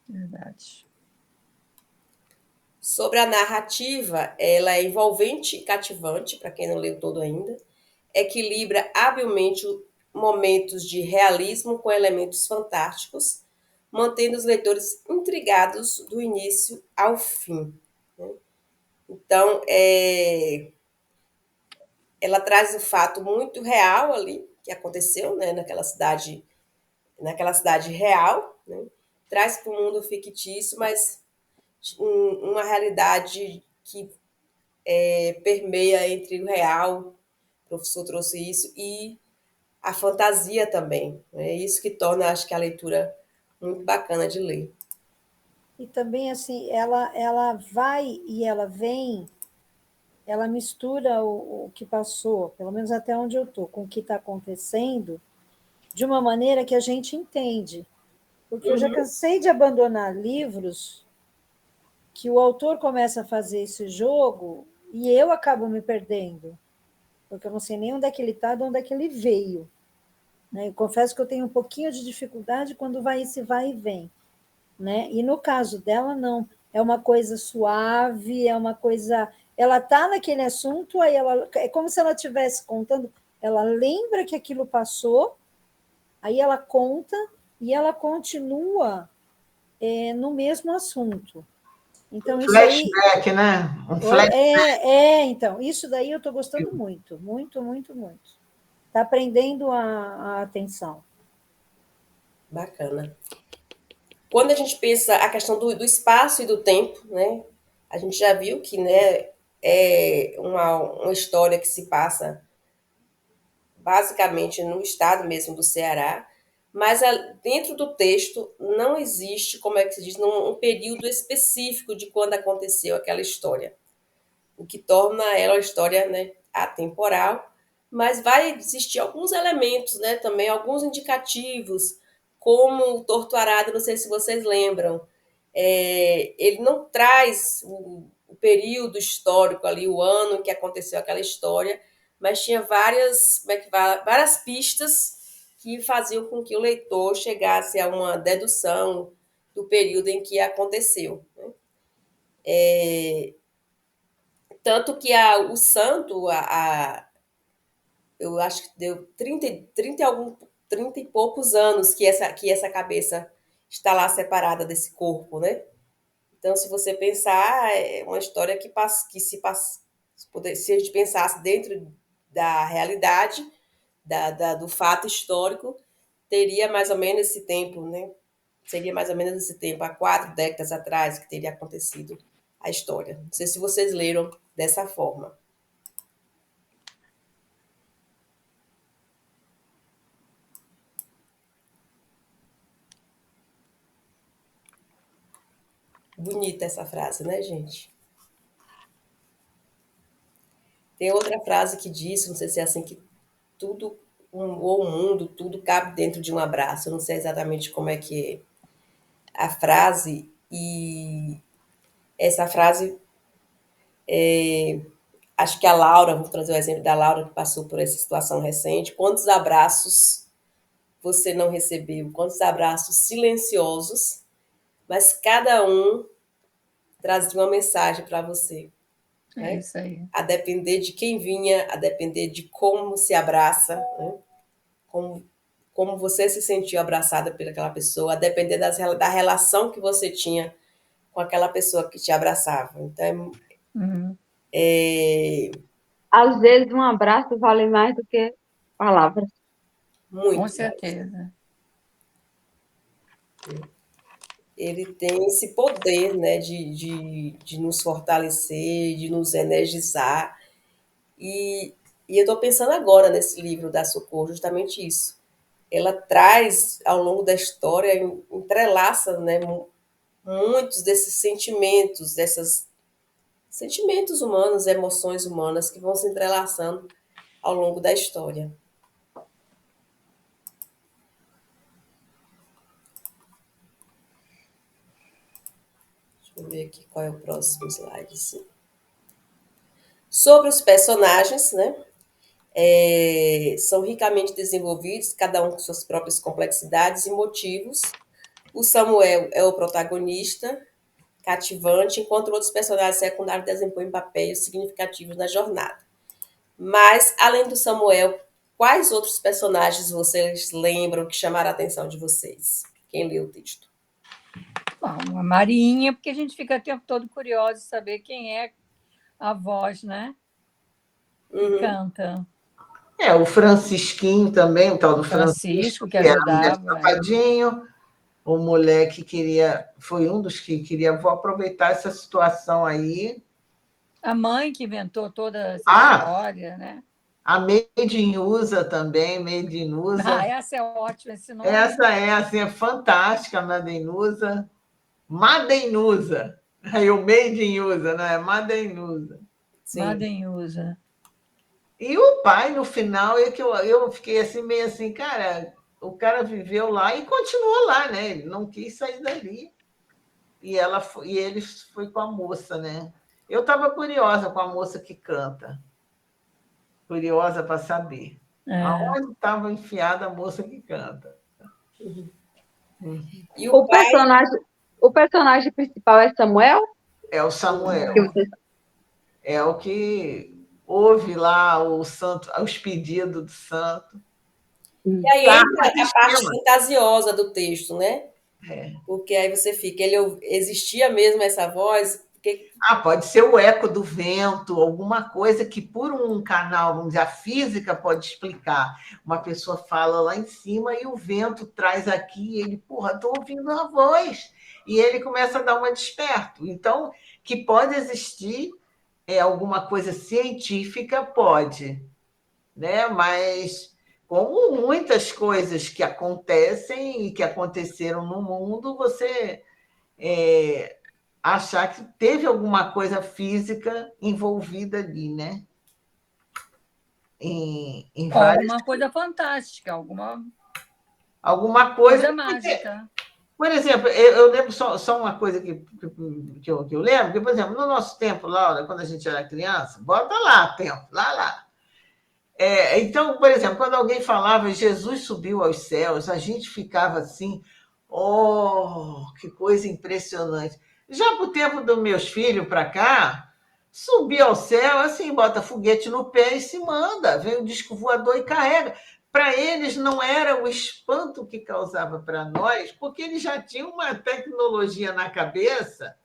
C: verdade.
A: Sobre a narrativa, ela é envolvente e cativante, para quem não leu todo ainda. Equilibra habilmente momentos de realismo com elementos fantásticos, mantendo os leitores intrigados do início ao fim. Então, ela traz um fato muito real ali, que aconteceu, né, naquela cidade real, né? Traz para o mundo fictício, mas uma realidade que permeia entre o real, o professor trouxe isso, e a fantasia também. É isso que torna, acho que, a leitura muito bacana de ler.
D: E também, assim, ela vai e ela vem, ela mistura o que passou, pelo menos até onde eu estou, com o que está acontecendo, de uma maneira que a gente entende. Porque eu já
A: Uhum.
D: cansei de abandonar livros que o autor começa a fazer esse jogo e eu acabo me perdendo, porque eu não sei nem onde é que ele está, de onde é que ele veio. Né? Eu confesso que eu tenho um pouquinho de dificuldade quando vai esse vai e vem. Né? E no caso dela, não. É uma coisa suave, é uma coisa. Ela está naquele assunto, aí ela é como se ela estivesse contando. Ela lembra que aquilo passou, aí ela conta e ela continua no mesmo assunto. Então, isso aí.
B: flashback, né? Um flash.
D: Então, isso daí eu estou gostando muito, muito, muito, muito. Está prendendo a atenção.
A: Bacana. Quando a gente pensa a questão do espaço e do tempo, né? A gente já viu que, né, é uma história que se passa basicamente no estado mesmo do Ceará, mas dentro do texto não existe, como é que se diz, um período específico de quando aconteceu aquela história. o que torna ela uma história, né, atemporal, mas vai existir alguns elementos, né, também alguns indicativos, como o Torto Arado, não sei se vocês lembram, ele não traz o período histórico ali, o ano em que aconteceu aquela história, mas tinha várias pistas que faziam com que o leitor chegasse a uma dedução do período em que aconteceu. Né? Tanto que o santo, eu acho que deu 30 e poucos anos que essa cabeça está lá separada desse corpo, né? Então, se você pensar, é uma história se a gente pensasse dentro da realidade, do fato histórico, teria mais ou menos esse tempo, né? Seria mais ou menos esse tempo, há 4 décadas atrás, que teria acontecido a história. Não sei se vocês leram dessa forma. Bonita essa frase, né, gente? Tem outra frase que diz, não sei se é assim, que tudo, ou o mundo, tudo cabe dentro de um abraço. Eu não sei exatamente como é que é a frase, e essa frase, acho que a Laura, vou trazer o exemplo da Laura, que passou por essa situação recente. Quantos abraços você não recebeu? Quantos abraços silenciosos, mas cada um traz uma mensagem para você.
C: É
A: Né?
C: isso aí.
A: A depender de quem vinha, a depender de como se abraça, né? como você se sentiu abraçada por aquela pessoa, a depender da relação que você tinha com aquela pessoa que te abraçava. Então,
C: Uhum.
E: Às vezes, um abraço vale mais do que palavras.
A: muito.
C: Com certeza.
A: Ele tem esse poder, né, de nos fortalecer, de nos energizar. E eu estou pensando agora nesse livro da Socorro, justamente isso. Ela traz, ao longo da história, entrelaça, né, muitos desses sentimentos humanos, emoções humanas que vão se entrelaçando ao longo da história. Deixa eu ver aqui qual é o próximo slide. Sim. Sobre os personagens, né? São ricamente desenvolvidos, cada um com suas próprias complexidades e motivos. O Samuel é o protagonista, cativante, enquanto outros personagens secundários desempenham papéis significativos na jornada. Mas, além do Samuel, quais outros personagens vocês lembram que chamaram a atenção de vocês? Quem leu o texto?
C: Bom, a Marinha, porque a gente fica o tempo todo curioso de saber quem é a voz, né? Que canta.
B: O Francisquinho também, o tal do
C: Francisco, que
B: que era mulher
C: ajudava.
B: safadinho, o moleque foi um dos que queria, vou aproveitar essa situação aí.
C: A mãe que inventou toda essa história, né?
B: A Meidinusa também, Meidinusa.
C: Essa é ótima, esse nome.
B: Essa assim, é fantástica, a Madeinusa. Madeinusa. Aí o Meidinusa, né? Madeinusa.
C: Madeinusa.
B: E o pai, no final, é que eu fiquei assim, meio assim, cara, o cara viveu lá e continuou lá, né? Ele não quis sair dali. E ele foi com a moça, né? Eu estava curiosa com a moça que canta. Curiosa para saber. Aonde estava enfiada a moça que canta?
A: E
E: o personagem principal é Samuel?
B: É o Samuel. É o que ouve lá os pedidos do santo.
A: E aí entra a parte fantasiosa do texto, né? Porque aí você fica, existia mesmo essa voz?
B: Pode ser o eco do vento, alguma coisa que por um canal, vamos dizer, a física pode explicar. Uma pessoa fala lá em cima e o vento traz aqui, e ele, estou ouvindo a voz. E ele começa a dar uma desperto. Então, que pode existir alguma coisa científica, pode, né? Mas como muitas coisas que acontecem e que aconteceram no mundo, você achar que teve alguma coisa física envolvida ali, né? Em várias...
C: Alguma coisa fantástica, alguma
B: Alguma coisa...
C: coisa mágica.
B: Por exemplo, eu lembro só uma coisa que eu lembro, que, por exemplo, no nosso tempo, Laura, quando a gente era criança, bota lá tempo, lá. Então, por exemplo, quando alguém falava Jesus subiu aos céus, a gente ficava assim, oh, que coisa impressionante. Já para o tempo dos meus filhos para cá, subir ao céu, assim, bota foguete no pé e se manda, vem o disco voador e carrega. Para eles não era o espanto que causava para nós, porque eles já tinham uma tecnologia na cabeça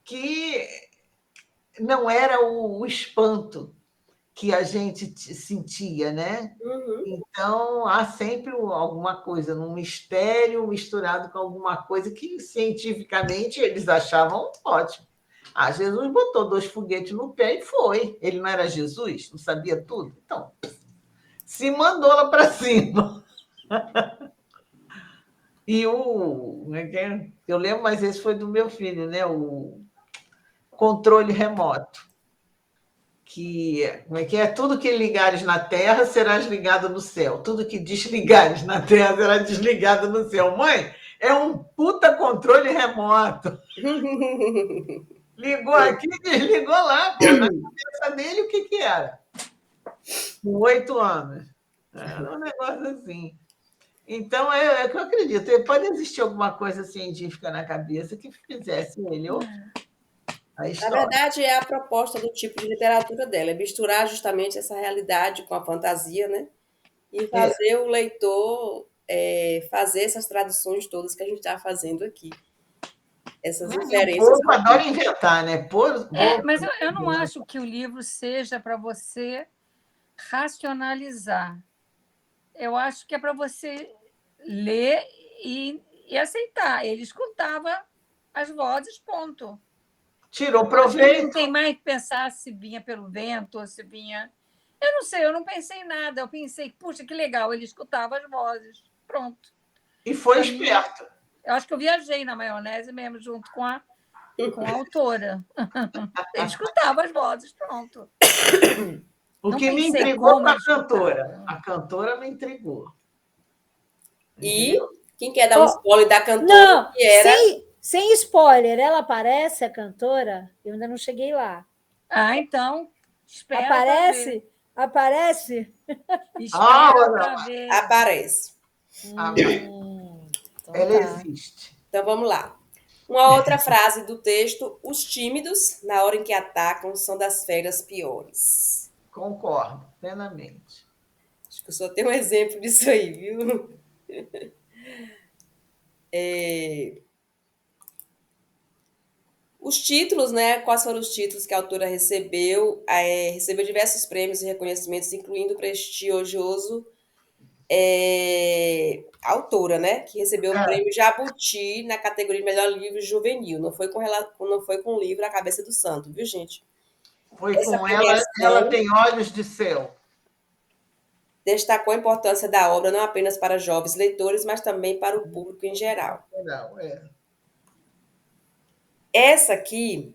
B: que não era o espanto que a gente sentia, né?
A: Uhum.
B: Então, há sempre alguma coisa, um mistério misturado com alguma coisa que, cientificamente, eles achavam ótimo. Jesus botou 2 foguetes no pé e foi. Ele não era Jesus? Não sabia tudo? Então, se mandou lá para cima. E eu lembro, mas esse foi do meu filho, né? O controle remoto. Como é que é? Tudo que ligares na terra será ligado no céu. Tudo que desligares na terra será desligado no céu. Mãe, é um puta controle remoto. Ligou aqui, desligou lá, pô. Na cabeça dele, o que era? Com 8 anos. Era um negócio assim. Então, é o que eu acredito. Pode existir alguma coisa científica na cabeça que fizesse ele ouvir a
A: Na
B: história.
A: verdade, é a proposta do tipo de literatura dela, é misturar justamente essa realidade com a fantasia, né? E
B: É.
A: fazer o leitor fazer essas traduções todas que a gente está fazendo aqui. Essas
B: E o
A: inferências.
B: povo adora inventar, né?
C: Mas eu não acho que o livro seja para você racionalizar. Eu acho que é para você ler e aceitar. Ele escutava as vozes, ponto.
B: Tirou
C: Eu acho que ele não
B: proveito.
C: tem mais que pensar se vinha pelo vento ou se vinha. Eu não sei, eu não pensei em nada. Eu pensei, puxa, que legal, ele escutava as vozes. Pronto.
B: E foi
C: Pra mim,
B: esperto.
C: eu acho que eu viajei na maionese mesmo, junto com a autora. Ele escutava as vozes, pronto.
B: O
C: Não
B: que me
C: pensei
B: intrigou
C: como
B: foi
C: ele
B: a cantora.
C: escutava.
B: A cantora me intrigou.
A: E
B: Entendeu?
A: quem quer dar um spoiler da cantora
D: Não,
A: que era.
D: sem spoiler, ela aparece, a cantora? Eu ainda não cheguei lá.
C: Então, espera
D: Aparece?
C: Aparece?
B: Ah,
C: Espera
B: não.
C: para ver.
A: Aparece.
D: Então
B: Ela
D: tá.
B: existe.
A: Então vamos lá. Uma outra frase do texto: os tímidos, na hora em que atacam, são das feras piores.
B: Concordo, plenamente.
A: Acho que eu só tenho um exemplo disso aí, viu? Os títulos, né? Quais foram os títulos que a autora recebeu? Recebeu diversos prêmios e reconhecimentos, incluindo o prestigioso a autora, né? Que recebeu o prêmio Jabuti na categoria de melhor livro juvenil. Não foi com o livro A Cabeça do Santo, viu, gente?
B: Foi
A: Essa
B: com ela
A: premiação
B: tem olhos de céu.
A: destacou a importância da obra não apenas para jovens leitores, mas também para o público em geral.
B: Não,
A: Essa aqui,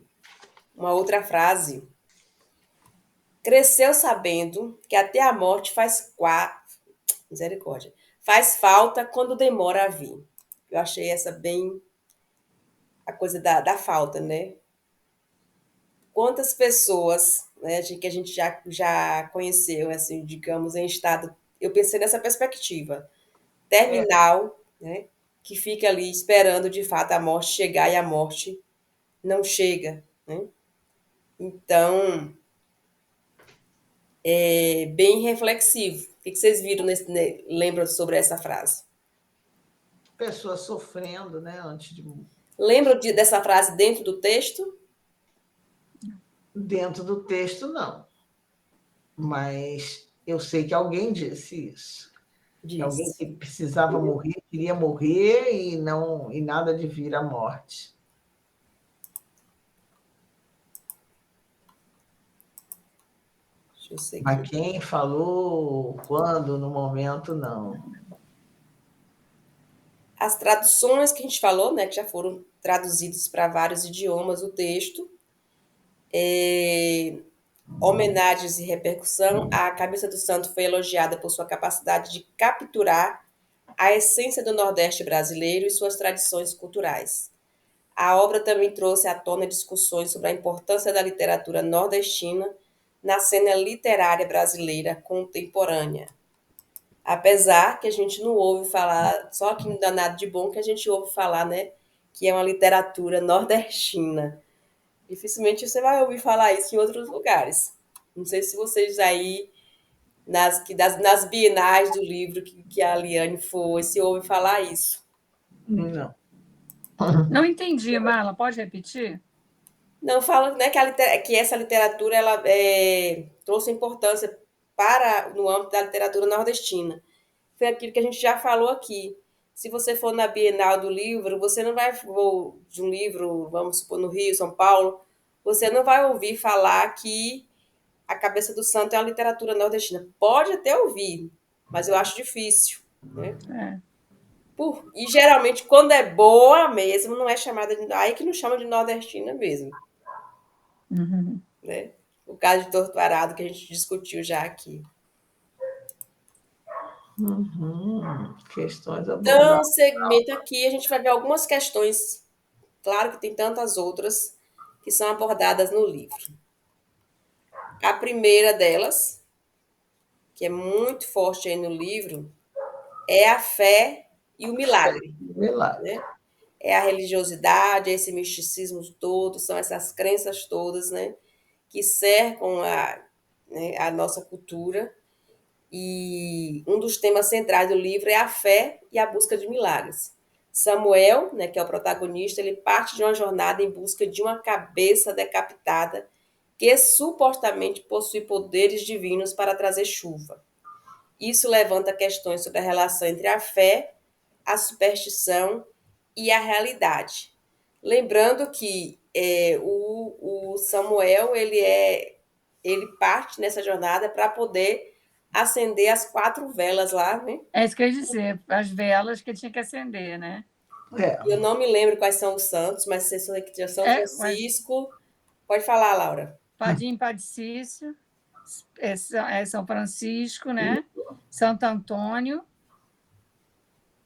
A: uma outra frase. Cresceu sabendo que até a morte misericórdia, faz falta quando demora a vir. Eu achei essa bem a coisa da falta, né? Quantas pessoas, né, que a gente já conheceu, assim, digamos, em estado. Eu pensei nessa perspectiva terminal, né? Que fica ali esperando de fato a morte chegar e a morte não chega, né? Então, é bem reflexivo. O que vocês viram lembram sobre essa frase?
B: Pessoas sofrendo, né? Antes de.
A: Lembram dessa frase dentro do texto?
B: Dentro do texto, não. Mas eu sei que alguém disse isso. Que alguém
A: Diz.
B: que precisava morrer, queria morrer e nada de vir à morte.
A: Deixa eu sei
B: Mas
A: aqui.
B: quem falou, quando, no momento, não.
A: As traduções que a gente falou, né, que já foram traduzidos para vários idiomas o texto. Homenagens e repercussão, a Cabeça do Santo foi elogiada por sua capacidade de capturar a essência do Nordeste brasileiro e suas tradições culturais. A obra também trouxe à tona discussões sobre a importância da literatura nordestina na cena literária brasileira contemporânea. Apesar que a gente não ouve falar, só aqui no Danado de Bom que a gente ouve falar, né, que é uma literatura nordestina. Dificilmente você vai ouvir falar isso em outros lugares. Não sei se vocês aí, nas bienais do livro que a Liane foi, se ouve falar isso.
B: Não.
C: Não entendi, Marla, pode repetir?
A: Não, fala, né, que essa literatura ela, trouxe importância no âmbito da literatura nordestina. Foi aquilo que a gente já falou aqui. Se você for na Bienal do Livro, você não vai, ou de um livro, vamos supor, no Rio, São Paulo, você não vai ouvir falar que A Cabeça do Santo é uma literatura nordestina. Pode até ouvir, mas eu acho difícil, né? E geralmente, quando é boa mesmo, não é chamada de. Aí que não chama de nordestina mesmo.
C: Uhum.
A: Né? O caso de Torturado, que a gente discutiu já aqui.
B: Questões
A: Então,
B: abordadas.
A: no segmento aqui, a gente vai ver algumas questões. Claro que tem tantas outras que são abordadas no livro. A primeira delas, que é muito forte aí no livro, é a fé e o milagre.
B: Milagre.
A: Né? É a religiosidade, é esse misticismo todo, são essas crenças todas, né, que cercam a nossa cultura. E um dos temas centrais do livro é a fé e a busca de milagres. Samuel, né, que é o protagonista, ele parte de uma jornada em busca de uma cabeça decapitada que supostamente possui poderes divinos para trazer chuva. Isso levanta questões sobre a relação entre a fé, a superstição e a realidade. Lembrando que o Samuel ele parte nessa jornada para poder acender as 4 velas lá, né?
C: É isso que eu ia dizer, as velas que tinha que acender, né?
A: Eu não me lembro quais são os santos, mas se são aqui de São Francisco. Pode falar, Laura.
C: Padim Padicício, São Francisco, né? Santo Antônio.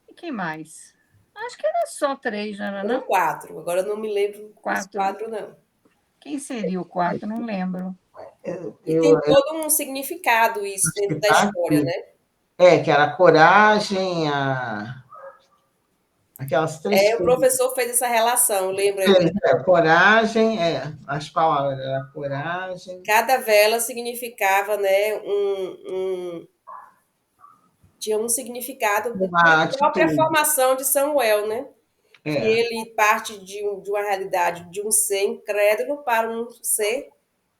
C: E quem mais? Acho que era só 3, não era, não?
A: Foram 4. Agora eu não me lembro dos
C: 4.
A: 4, não.
C: Quem seria o 4? Não lembro.
A: E tem todo um significado isso dentro da história, né?
B: Que era a coragem, aquelas 3
A: O professor fez essa relação, lembra?
B: Coragem, as palavras, era coragem.
A: Cada vela significava, né, tinha um significado da própria formação de Samuel, né? Que ele parte de uma realidade de um ser incrédulo para um ser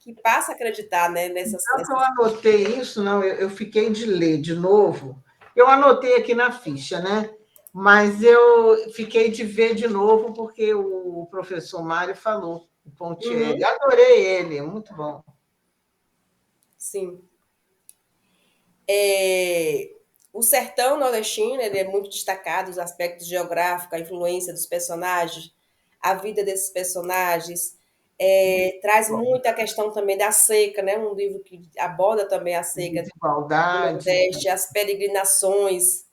A: que passa a acreditar, né, nessas.
B: Eu anotei isso, não, eu fiquei de ler de novo. Eu anotei aqui na ficha, né? Mas eu fiquei de ver de novo porque o professor Mário falou, o Pontieri. Adorei ele, muito bom.
A: Sim. O sertão nordestino ele é muito destacado, os aspectos geográficos, a influência dos personagens, a vida desses personagens. Traz muita questão também da seca, né? Um livro que aborda também a seca do Nordeste, as peregrinações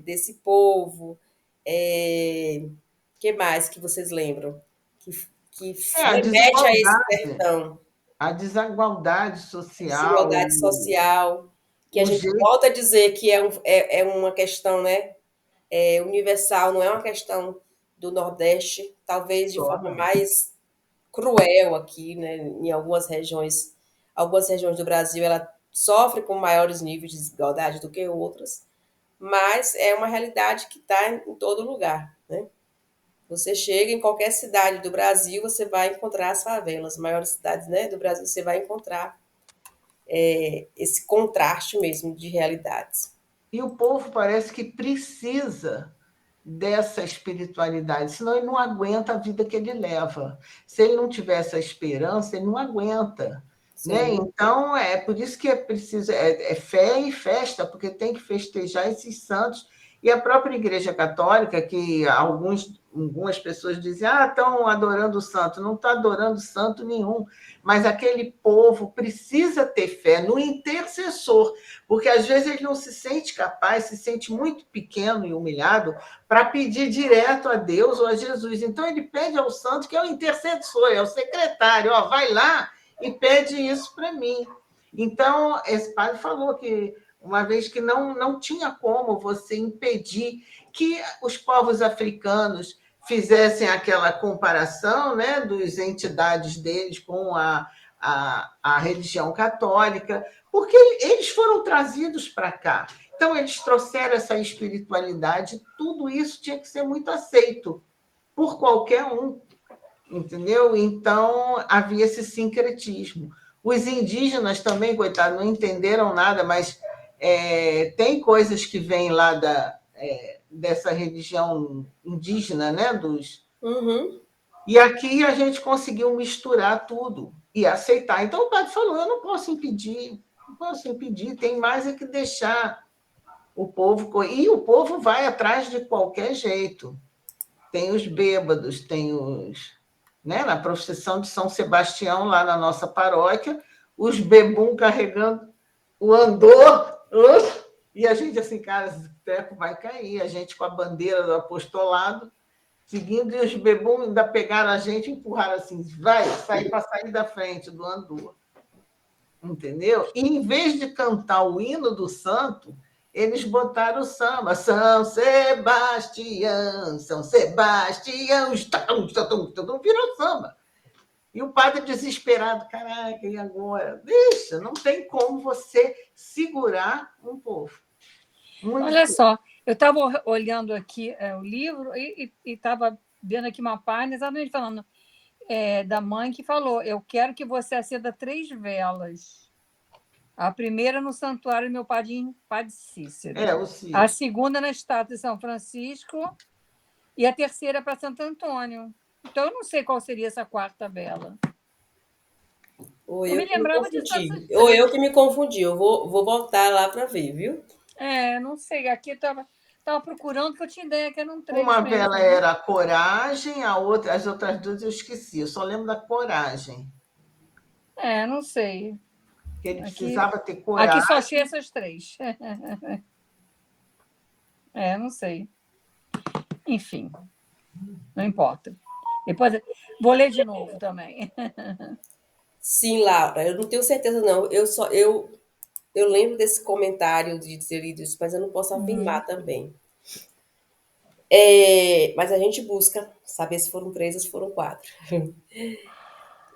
A: desse povo. Que mais que vocês lembram? Que remete a esse sertão.
B: A desigualdade social.
A: Desigualdade social, que a gente volta a dizer que é uma questão, né, universal, não é uma questão do Nordeste, talvez de forma mais cruel aqui, né, em algumas regiões do Brasil, ela sofre com maiores níveis de desigualdade do que outras, mas é uma realidade que está em todo lugar, né? Você chega em qualquer cidade do Brasil, você vai encontrar as favelas, as maiores cidades, né, do Brasil, você vai encontrar esse contraste mesmo de realidades.
B: E o povo parece que precisa dessa espiritualidade, senão ele não aguenta a vida que ele leva. Se ele não tiver essa esperança, ele não aguenta. Né? Então, por isso que é preciso, fé e festa, porque tem que festejar esses santos E a própria Igreja Católica, que algumas pessoas dizem, estão adorando o santo. Não está adorando santo nenhum, mas aquele povo precisa ter fé no intercessor, porque às vezes ele não se sente capaz, se sente muito pequeno e humilhado para pedir direto a Deus ou a Jesus. Então ele pede ao santo, que é o intercessor, é o secretário, vai lá e pede isso para mim. Então, esse padre falou que uma vez que não tinha como você impedir que os povos africanos fizessem aquela comparação, né, das entidades deles com a religião católica, porque eles foram trazidos para cá. Então, eles trouxeram essa espiritualidade, tudo isso tinha que ser muito aceito por qualquer um, entendeu? Então, havia esse sincretismo. Os indígenas também, coitados, não entenderam nada, mas tem coisas que vêm lá dessa religião indígena, né?
A: Uhum.
B: E aqui a gente conseguiu misturar tudo e aceitar. Então o padre falou: eu não posso impedir, tem mais é que deixar o povo. E o povo vai atrás de qualquer jeito. Tem os bêbados, tem os. Né, na procissão de São Sebastião, lá na nossa paróquia, os bebum carregando o andor, e a gente assim, cara, esse teco vai cair, a gente com a bandeira do apostolado, seguindo, e os bebum ainda pegaram a gente e empurraram assim, para sair da frente do andor. Entendeu? E em vez de cantar o hino do santo, eles botaram o samba, São Sebastião, virou samba. E o padre desesperado, caraca, e agora? Deixa, não tem como você segurar um povo.
C: Olha só, eu estava olhando aqui o livro e estava vendo aqui uma página exatamente falando da mãe que falou: eu quero que você acenda 3 velas. A primeira no santuário do meu padre Cícero. A segunda na estátua de São Francisco e a terceira para Santo Antônio. Então, eu não sei qual seria essa 4ª vela.
A: Ou eu que me confundi. Eu vou voltar lá para ver, viu?
C: Não sei. Aqui eu estava procurando, que eu tinha ideia que eram 3
B: Uma
C: mesmo.
B: vela era a coragem, as outras 2 eu esqueci. Eu só lembro da coragem.
C: Não sei.
B: Que ele precisava ter coragem.
C: Aqui só achei essas 3. Não sei. Enfim, não importa. Depois vou ler de novo também.
A: Sim, Laura, eu não tenho certeza, não. Eu lembro desse comentário de ter lido isso, mas eu não posso afirmar também. Mas a gente busca saber se foram 3 ou se foram 4.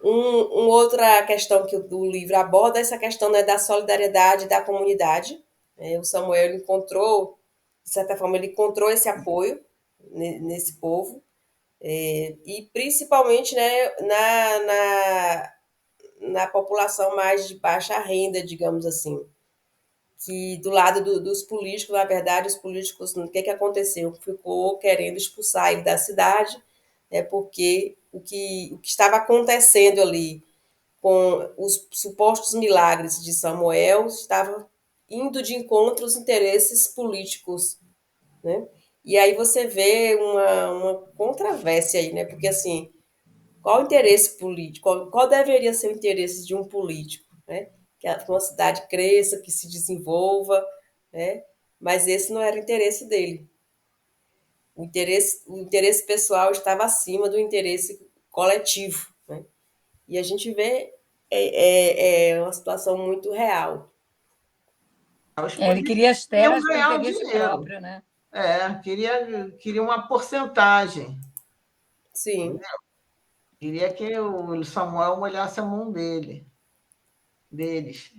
A: Outra questão que o livro aborda é essa questão, né, da solidariedade da comunidade. O Samuel encontrou, de certa forma, ele encontrou esse apoio nesse povo, e principalmente, né, na população mais de baixa renda, digamos assim, que do lado dos políticos, na verdade, os políticos, o que aconteceu? Ficou querendo expulsar ele da cidade, porque o que estava acontecendo ali com os supostos milagres de Samuel estava indo de encontro aos interesses políticos, né? E aí você vê uma controvérsia aí, né? Porque, assim, qual o interesse político? Qual deveria ser o interesse de um político, né? Que uma cidade cresça, que se desenvolva, né? Mas esse não era o interesse dele. O interesse pessoal estava acima do interesse coletivo, né? E a gente vê uma situação muito real.
C: Ele queria as terras para interesse próprio, né?
B: Queria uma porcentagem.
A: Sim.
B: Entendeu? Queria que o Samuel molhasse a mão deles,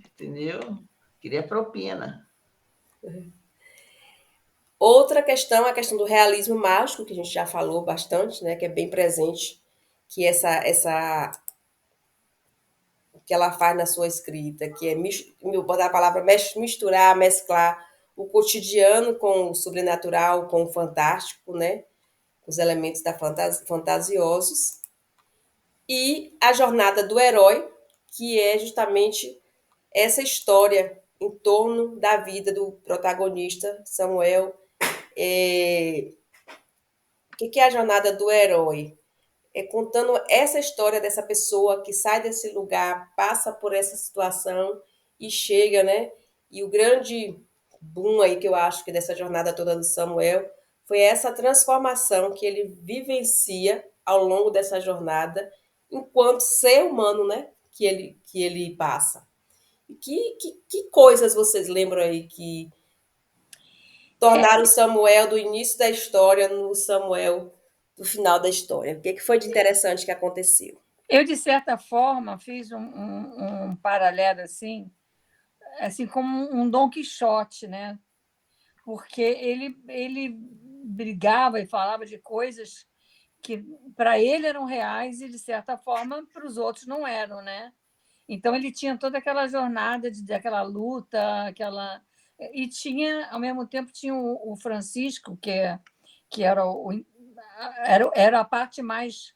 B: entendeu? Queria propina.
A: Outra questão é a questão do realismo mágico, que a gente já falou bastante, né? Que é bem presente, que que ela faz na sua escrita, que é botar a palavra misturar, mesclar o cotidiano com o sobrenatural, com o fantástico, né? Os elementos da fantasiosos. E a jornada do herói, que é justamente essa história em torno da vida do protagonista Samuel, O que é a jornada do herói? É contando essa história dessa pessoa que sai desse lugar, passa por essa situação e chega, né? E o grande boom aí que eu acho que dessa jornada toda do Samuel foi essa transformação que ele vivencia ao longo dessa jornada, enquanto ser humano, né? Que ele passa. Que coisas vocês lembram aí que tornaram o Samuel do início da história no Samuel do final da história? O que foi de interessante que aconteceu?
C: Eu, de certa forma, fiz um paralelo assim como um Dom Quixote, né? Porque ele brigava e falava de coisas que para ele eram reais e, de certa forma, para os outros não eram, né? Então, ele tinha toda aquela jornada, daquela luta, e tinha, ao mesmo tempo, tinha o Francisco, que era a parte mais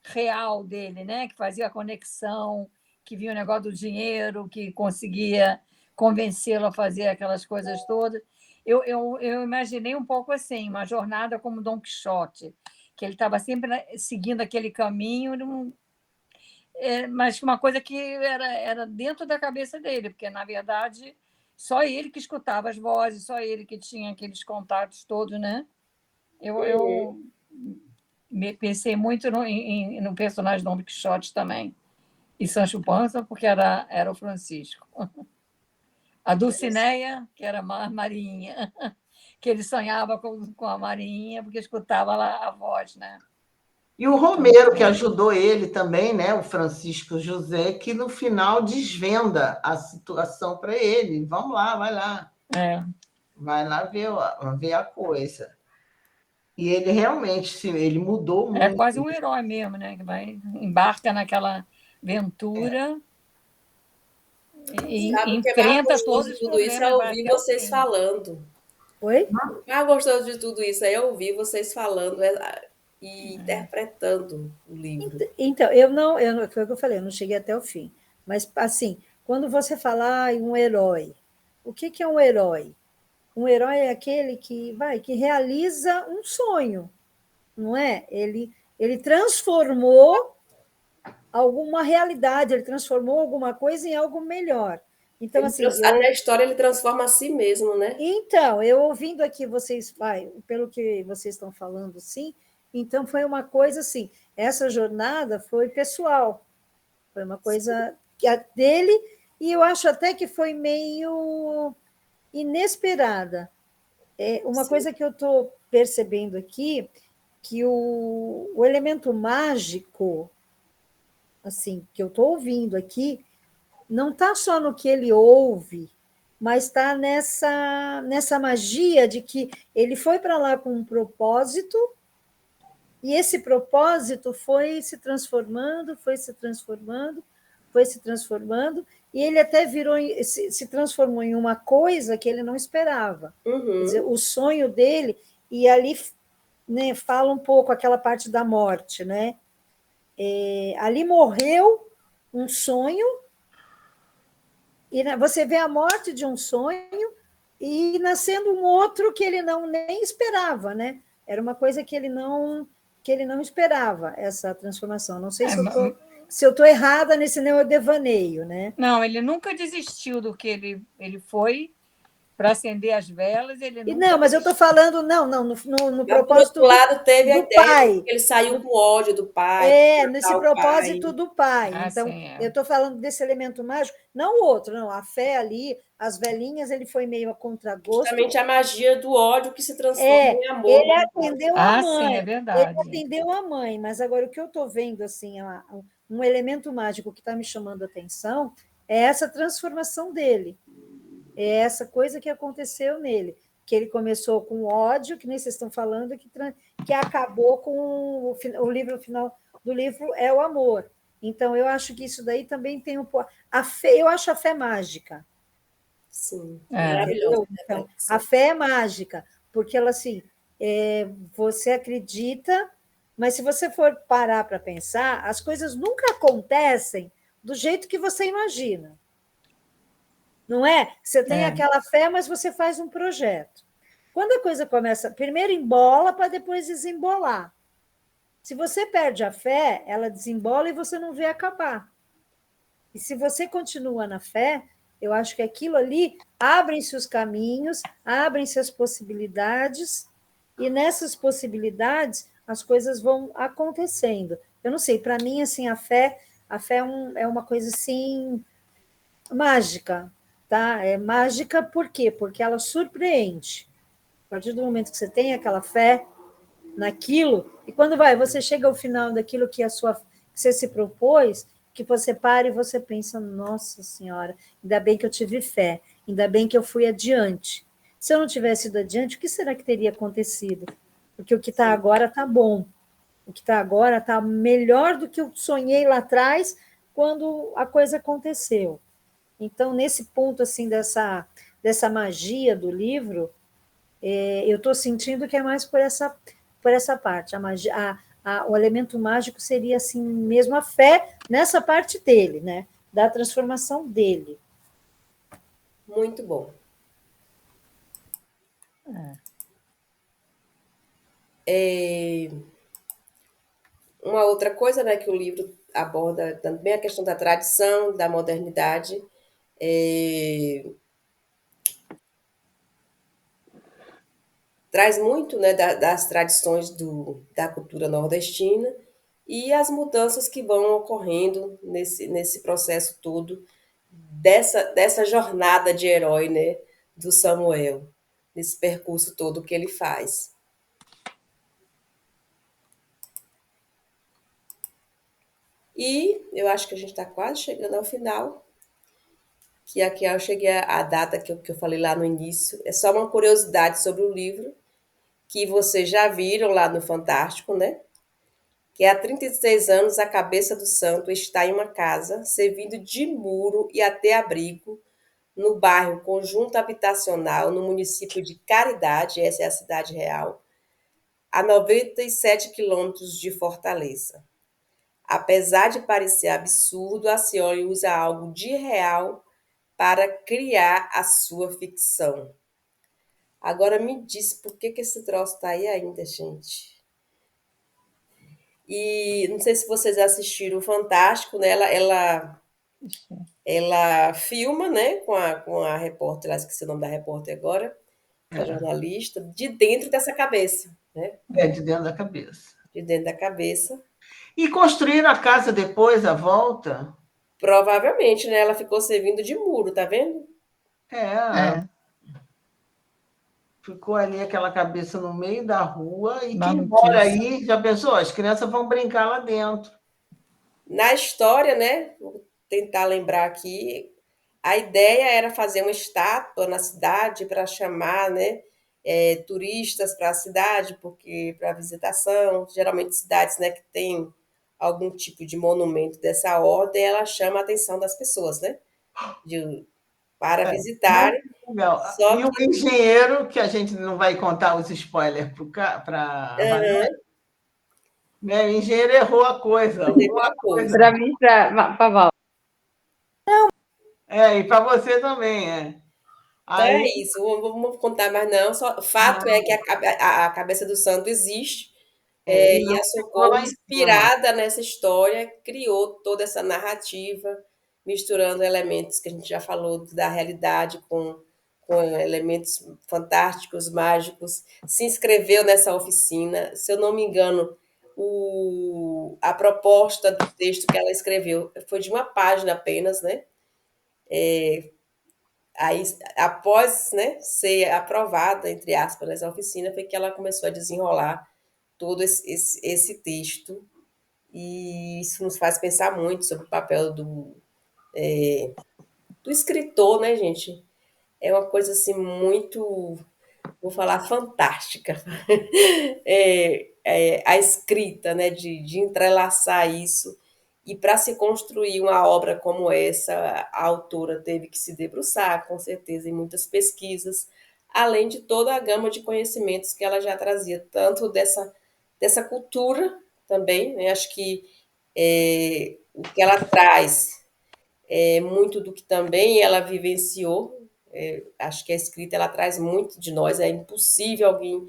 C: real dele, né? Que fazia a conexão, que via o negócio do dinheiro, que conseguia convencê-lo a fazer aquelas coisas todas. Eu imaginei um pouco assim, uma jornada como Dom Quixote, que ele estava sempre seguindo aquele caminho, mas uma coisa que era dentro da cabeça dele, porque, na verdade, só ele que escutava as vozes, só ele que tinha aqueles contatos todos, né? Eu pensei muito no personagem do Dom Quixote também. E Sancho Panza, porque era o Francisco. A Dulcineia, que era a Marinha, que ele sonhava com a Marinha, porque escutava lá a voz, né?
B: E o Romero, que ajudou ele também, né? O Francisco José, que no final desvenda a situação para ele. Vamos lá, vai lá. Vai lá ver a coisa. E ele realmente, ele mudou muito.
C: É quase um herói mesmo, né? Que embarca naquela aventura e enfrenta todos os
A: tudo isso é ouvir vocês falando.
D: Oi?
A: Mais gostoso de tudo isso é ouvir vocês falando e interpretando o livro.
D: Então, foi o que eu falei, eu não cheguei até o fim. Mas, assim, quando você fala um herói, o que é um herói? Um herói é aquele que realiza um sonho, não é? Ele transformou alguma realidade, ele transformou alguma coisa em algo melhor. Então, assim,
A: na história ele transforma a si mesmo, né?
D: Então, eu ouvindo aqui vocês, pelo que vocês estão falando, sim, então foi uma coisa assim, essa jornada foi pessoal, foi uma coisa dele, e eu acho até que foi meio inesperada. Uma coisa que eu estou percebendo aqui, que o elemento mágico, assim, que eu estou ouvindo aqui, não está só no que ele ouve, mas está nessa magia de que ele foi para lá com um propósito, e esse propósito foi se transformando, foi se transformando, foi se transformando, e ele até se transformou em uma coisa que ele não esperava.
A: Uhum.
D: Quer dizer, o sonho dele, e ali, né, fala um pouco aquela parte da morte, né? Ali morreu um sonho, e você vê a morte de um sonho e nascendo um outro que ele nem esperava, né? Era uma coisa que ele não esperava, essa transformação. Não sei se eu estou errada nesse neodevaneio, né?
C: Não, ele nunca desistiu do que ele foi para acender as velas.
D: Mas eu estou falando, no propósito
A: do outro lado teve a ideia
D: pai.
A: Que ele saiu com ódio do pai.
D: Nesse propósito do pai. Então,
C: sim,
D: eu estou falando desse elemento mágico, não o outro, não. A fé ali, as velhinhas, ele foi meio a contragosto.
A: Justamente a magia do ódio que se transforma em amor.
D: Ele atendeu a mãe.
C: Sim, é verdade.
D: Ele atendeu a mãe, mas agora o que eu estou vendo, assim, um elemento mágico que está me chamando a atenção é essa transformação dele. É essa coisa que aconteceu nele, que ele começou com ódio, que nem vocês estão falando, que acabou com o livro, o final do livro é o amor. Então, eu acho que isso daí também tem a fé, eu acho a fé mágica.
A: Sim, maravilhoso.
D: Então, a fé é mágica, porque ela, assim, você acredita, mas se você for parar para pensar, as coisas nunca acontecem do jeito que você imagina. Não é? Você tem aquela fé, mas você faz um projeto. Quando a coisa começa, primeiro embola para depois desembolar. Se você perde a fé, ela desembola e você não vê acabar. E se você continua na fé, eu acho que aquilo ali abrem-se os caminhos, abrem-se as possibilidades, e nessas possibilidades as coisas vão acontecendo. Eu não sei, para mim, assim, a fé é uma coisa assim mágica, tá? É mágica por quê? Porque ela surpreende. A partir do momento que você tem aquela fé naquilo, e quando você chega ao final daquilo que que você se propôs, que você para e você pensa, nossa senhora, ainda bem que eu tive fé, ainda bem que eu fui adiante. Se eu não tivesse ido adiante, o que será que teria acontecido? Porque o que está agora está bom. O que está agora está melhor do que eu sonhei lá atrás, quando a coisa aconteceu. Então, nesse ponto assim dessa magia do livro, eu estou sentindo que é mais por essa parte. A magia, o elemento mágico seria assim mesmo a fé nessa parte dele, né? Da transformação dele.
A: Muito bom. Uma outra coisa, né, que o livro aborda também a questão da tradição, da modernidade, traz muito, né, das tradições da cultura nordestina e as mudanças que vão ocorrendo nesse processo todo dessa jornada de herói, né, do Samuel, nesse percurso todo que ele faz. E eu acho que a gente está quase chegando ao final, que aqui eu cheguei à data que eu falei lá no início. É só uma curiosidade sobre o livro, que vocês já viram lá no Fantástico, né? Que há 36 anos a cabeça do santo está em uma casa, servindo de muro e até abrigo, no bairro Conjunto Habitacional, no município de Caridade, essa é a cidade real, a 97 quilômetros de Fortaleza. Apesar de parecer absurdo, a senhora usa algo de real para criar a sua ficção. Agora me diz por que esse troço está aí ainda, gente. E não sei se vocês assistiram o Fantástico, né? Ela filma, né, com a repórter, esqueci o nome da repórter agora, da jornalista, de dentro dessa cabeça, né?
B: De dentro da cabeça.
A: De dentro da cabeça.
B: E construíram a casa depois, à volta?
A: Provavelmente, né? Ela ficou servindo de muro, tá vendo?
B: Ficou ali aquela cabeça no meio da rua, e quem
C: Maluquice.
B: mora aí, já pensou? As crianças vão brincar lá dentro.
A: Na história, né? Vou tentar lembrar aqui. A ideia era fazer uma estátua na cidade para chamar, né, turistas para a cidade, porque para visitação, geralmente cidades, né, que tem algum tipo de monumento dessa ordem, ela chama a atenção das pessoas, né, para visitarem.
B: Legal.
A: Só
B: E o
A: que
B: engenheiro, que a gente não vai contar os spoilers para a Vanessa, né? O engenheiro errou a coisa.
A: errou a coisa.
E: Para mim, para Val.
B: E para você também,
A: Então é
B: Aí,
A: isso, vamos contar mais não. Só, fato é que a cabeça do santo existe.
B: e
A: E
B: não
A: a
B: ficou
A: Socorro,
B: lá em cima.
A: inspirada nessa história, criou toda essa narrativa, misturando elementos que a gente já falou da realidade com elementos fantásticos, mágicos. Se inscreveu nessa oficina. Se eu não me engano, a proposta do texto que ela escreveu foi de uma página apenas, né? Aí, após, né, ser aprovada, entre aspas, nessa oficina, foi que ela começou a desenrolar todo esse texto, e isso nos faz pensar muito sobre o papel do escritor, né, gente? É uma coisa assim muito, vou falar, fantástica. A escrita, né, de entrelaçar isso. E para se construir uma obra como essa, a autora teve que se debruçar, com certeza, em muitas pesquisas, além de toda a gama de conhecimentos que ela já trazia, tanto dessa cultura também, né? Acho que o que ela traz é muito do que também ela vivenciou, Acho que a escrita ela traz muito de nós, é impossível alguém,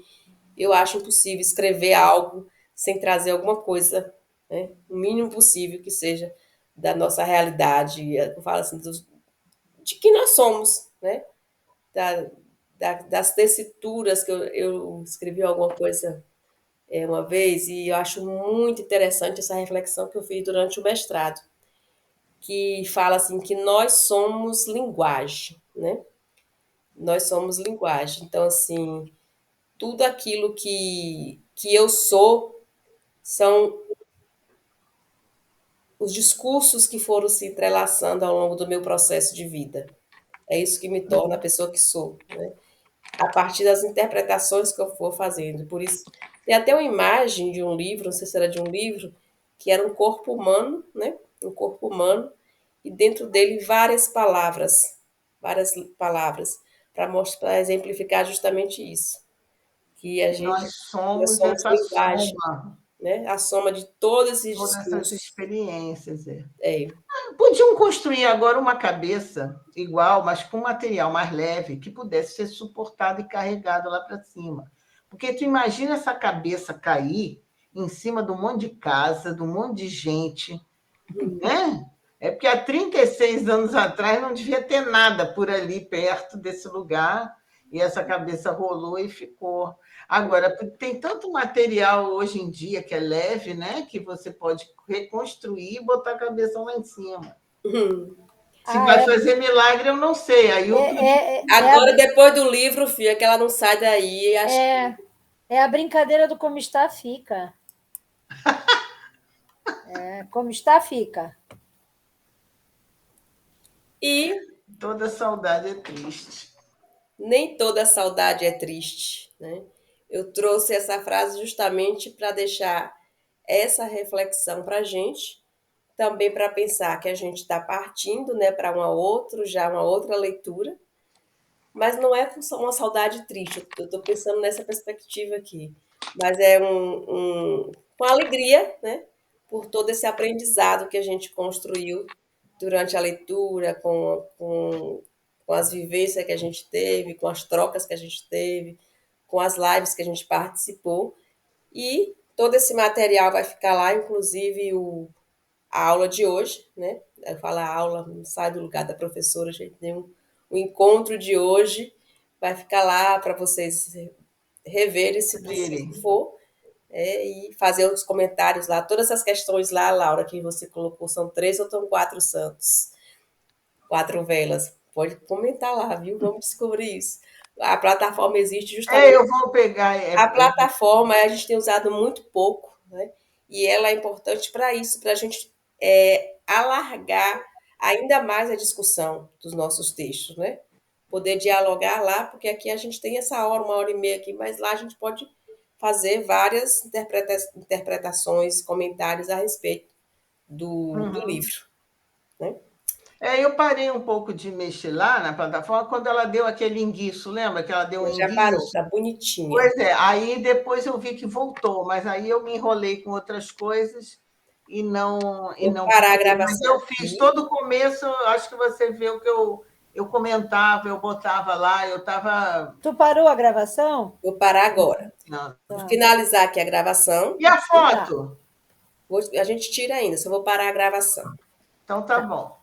A: eu acho impossível escrever algo sem trazer alguma coisa, né? O mínimo possível que seja da nossa realidade, eu falo assim, de quem nós somos, né? Da, das tessituras que eu escrevi alguma coisa uma vez e eu acho muito interessante essa reflexão que eu fiz durante o mestrado, que fala assim que nós somos linguagem, né? Nós somos linguagem. Então, assim, tudo aquilo que eu sou são os discursos que foram se entrelaçando ao longo do meu processo de vida. É isso que me torna a pessoa que sou, né? A partir das interpretações que eu for fazendo. Por isso, tem até uma imagem de um livro, não sei se era de um livro, que era um corpo humano, né? Um corpo humano, e dentro dele várias palavras, para mostrar, para exemplificar justamente isso, que a
B: Que
A: gente,
B: nós
A: nós
B: somos
A: somos
B: essa
A: linguagem,
B: soma,
A: né? A soma de todos esses
B: todas essas
A: discursos.
B: experiências.
A: É.
B: Podiam construir agora uma cabeça igual, mas com material mais leve, que pudesse ser suportado e carregado lá para cima. Porque tu imagina essa cabeça cair em cima de um monte de casa, de um monte de gente, né? É porque há 36 anos atrás não devia ter nada por ali perto desse lugar, e essa cabeça rolou e ficou. Agora, tem tanto material hoje em dia que é leve, né? Que você pode reconstruir e botar a cabeça lá em cima. Se
D: Ah,
B: vai fazer milagre, eu não sei. Aí outro dia.
A: Agora, depois do livro, filha, que ela não sai daí, acho que...
D: é a brincadeira do como está, fica. Como está, fica.
A: E
B: Toda saudade é triste.
A: nem toda saudade é triste, né? Eu trouxe essa frase justamente para deixar essa reflexão para a gente, também para pensar que a gente está partindo, né, para uma outra leitura, mas não é uma saudade triste. Eu estou pensando nessa perspectiva aqui, mas é com alegria, né, por todo esse aprendizado que a gente construiu durante a leitura, com as vivências que a gente teve, com as trocas que a gente teve, com as lives que a gente participou. E todo esse material vai ficar lá, inclusive a aula de hoje, né? Eu falo a aula, não sai do lugar da professora, a gente tem um encontro de hoje, vai ficar lá para vocês reverem, se preciso
B: Verem.
A: for, e fazer os comentários lá. Todas essas questões lá, Laura, que você colocou, são 3 ou são 4 santos? 4 velas. Pode comentar lá, viu? Vamos descobrir isso. A plataforma existe justamente.
B: Eu vou pegar.
A: A plataforma a gente tem usado muito pouco, né? E ela é importante para isso, para a gente alargar ainda mais a discussão dos nossos textos, né? Poder dialogar lá, porque aqui a gente tem essa hora, 1 hora e meia aqui, mas lá a gente pode fazer várias interpretações, comentários a respeito do livro, né?
B: Eu parei um pouco de mexer lá na plataforma quando ela deu aquele enguiço, lembra que ela deu um
A: Já parou,
B: enguiço?
A: tá bonitinha.
B: Pois é, aí depois eu vi que voltou, mas aí eu me enrolei com outras coisas e
A: Vou
B: não
A: parar a
B: pude. Mas
A: gravação
B: eu fiz
A: aqui.
B: todo o começo, acho que você vê o que eu comentava, eu botava lá, eu estava.
D: Tu parou a gravação?
A: Vou parar agora.
B: Não.
A: Vou finalizar aqui a gravação.
B: E a
D: Tá.
B: foto?
A: A gente tira ainda, só vou parar a gravação.
B: Então tá bom.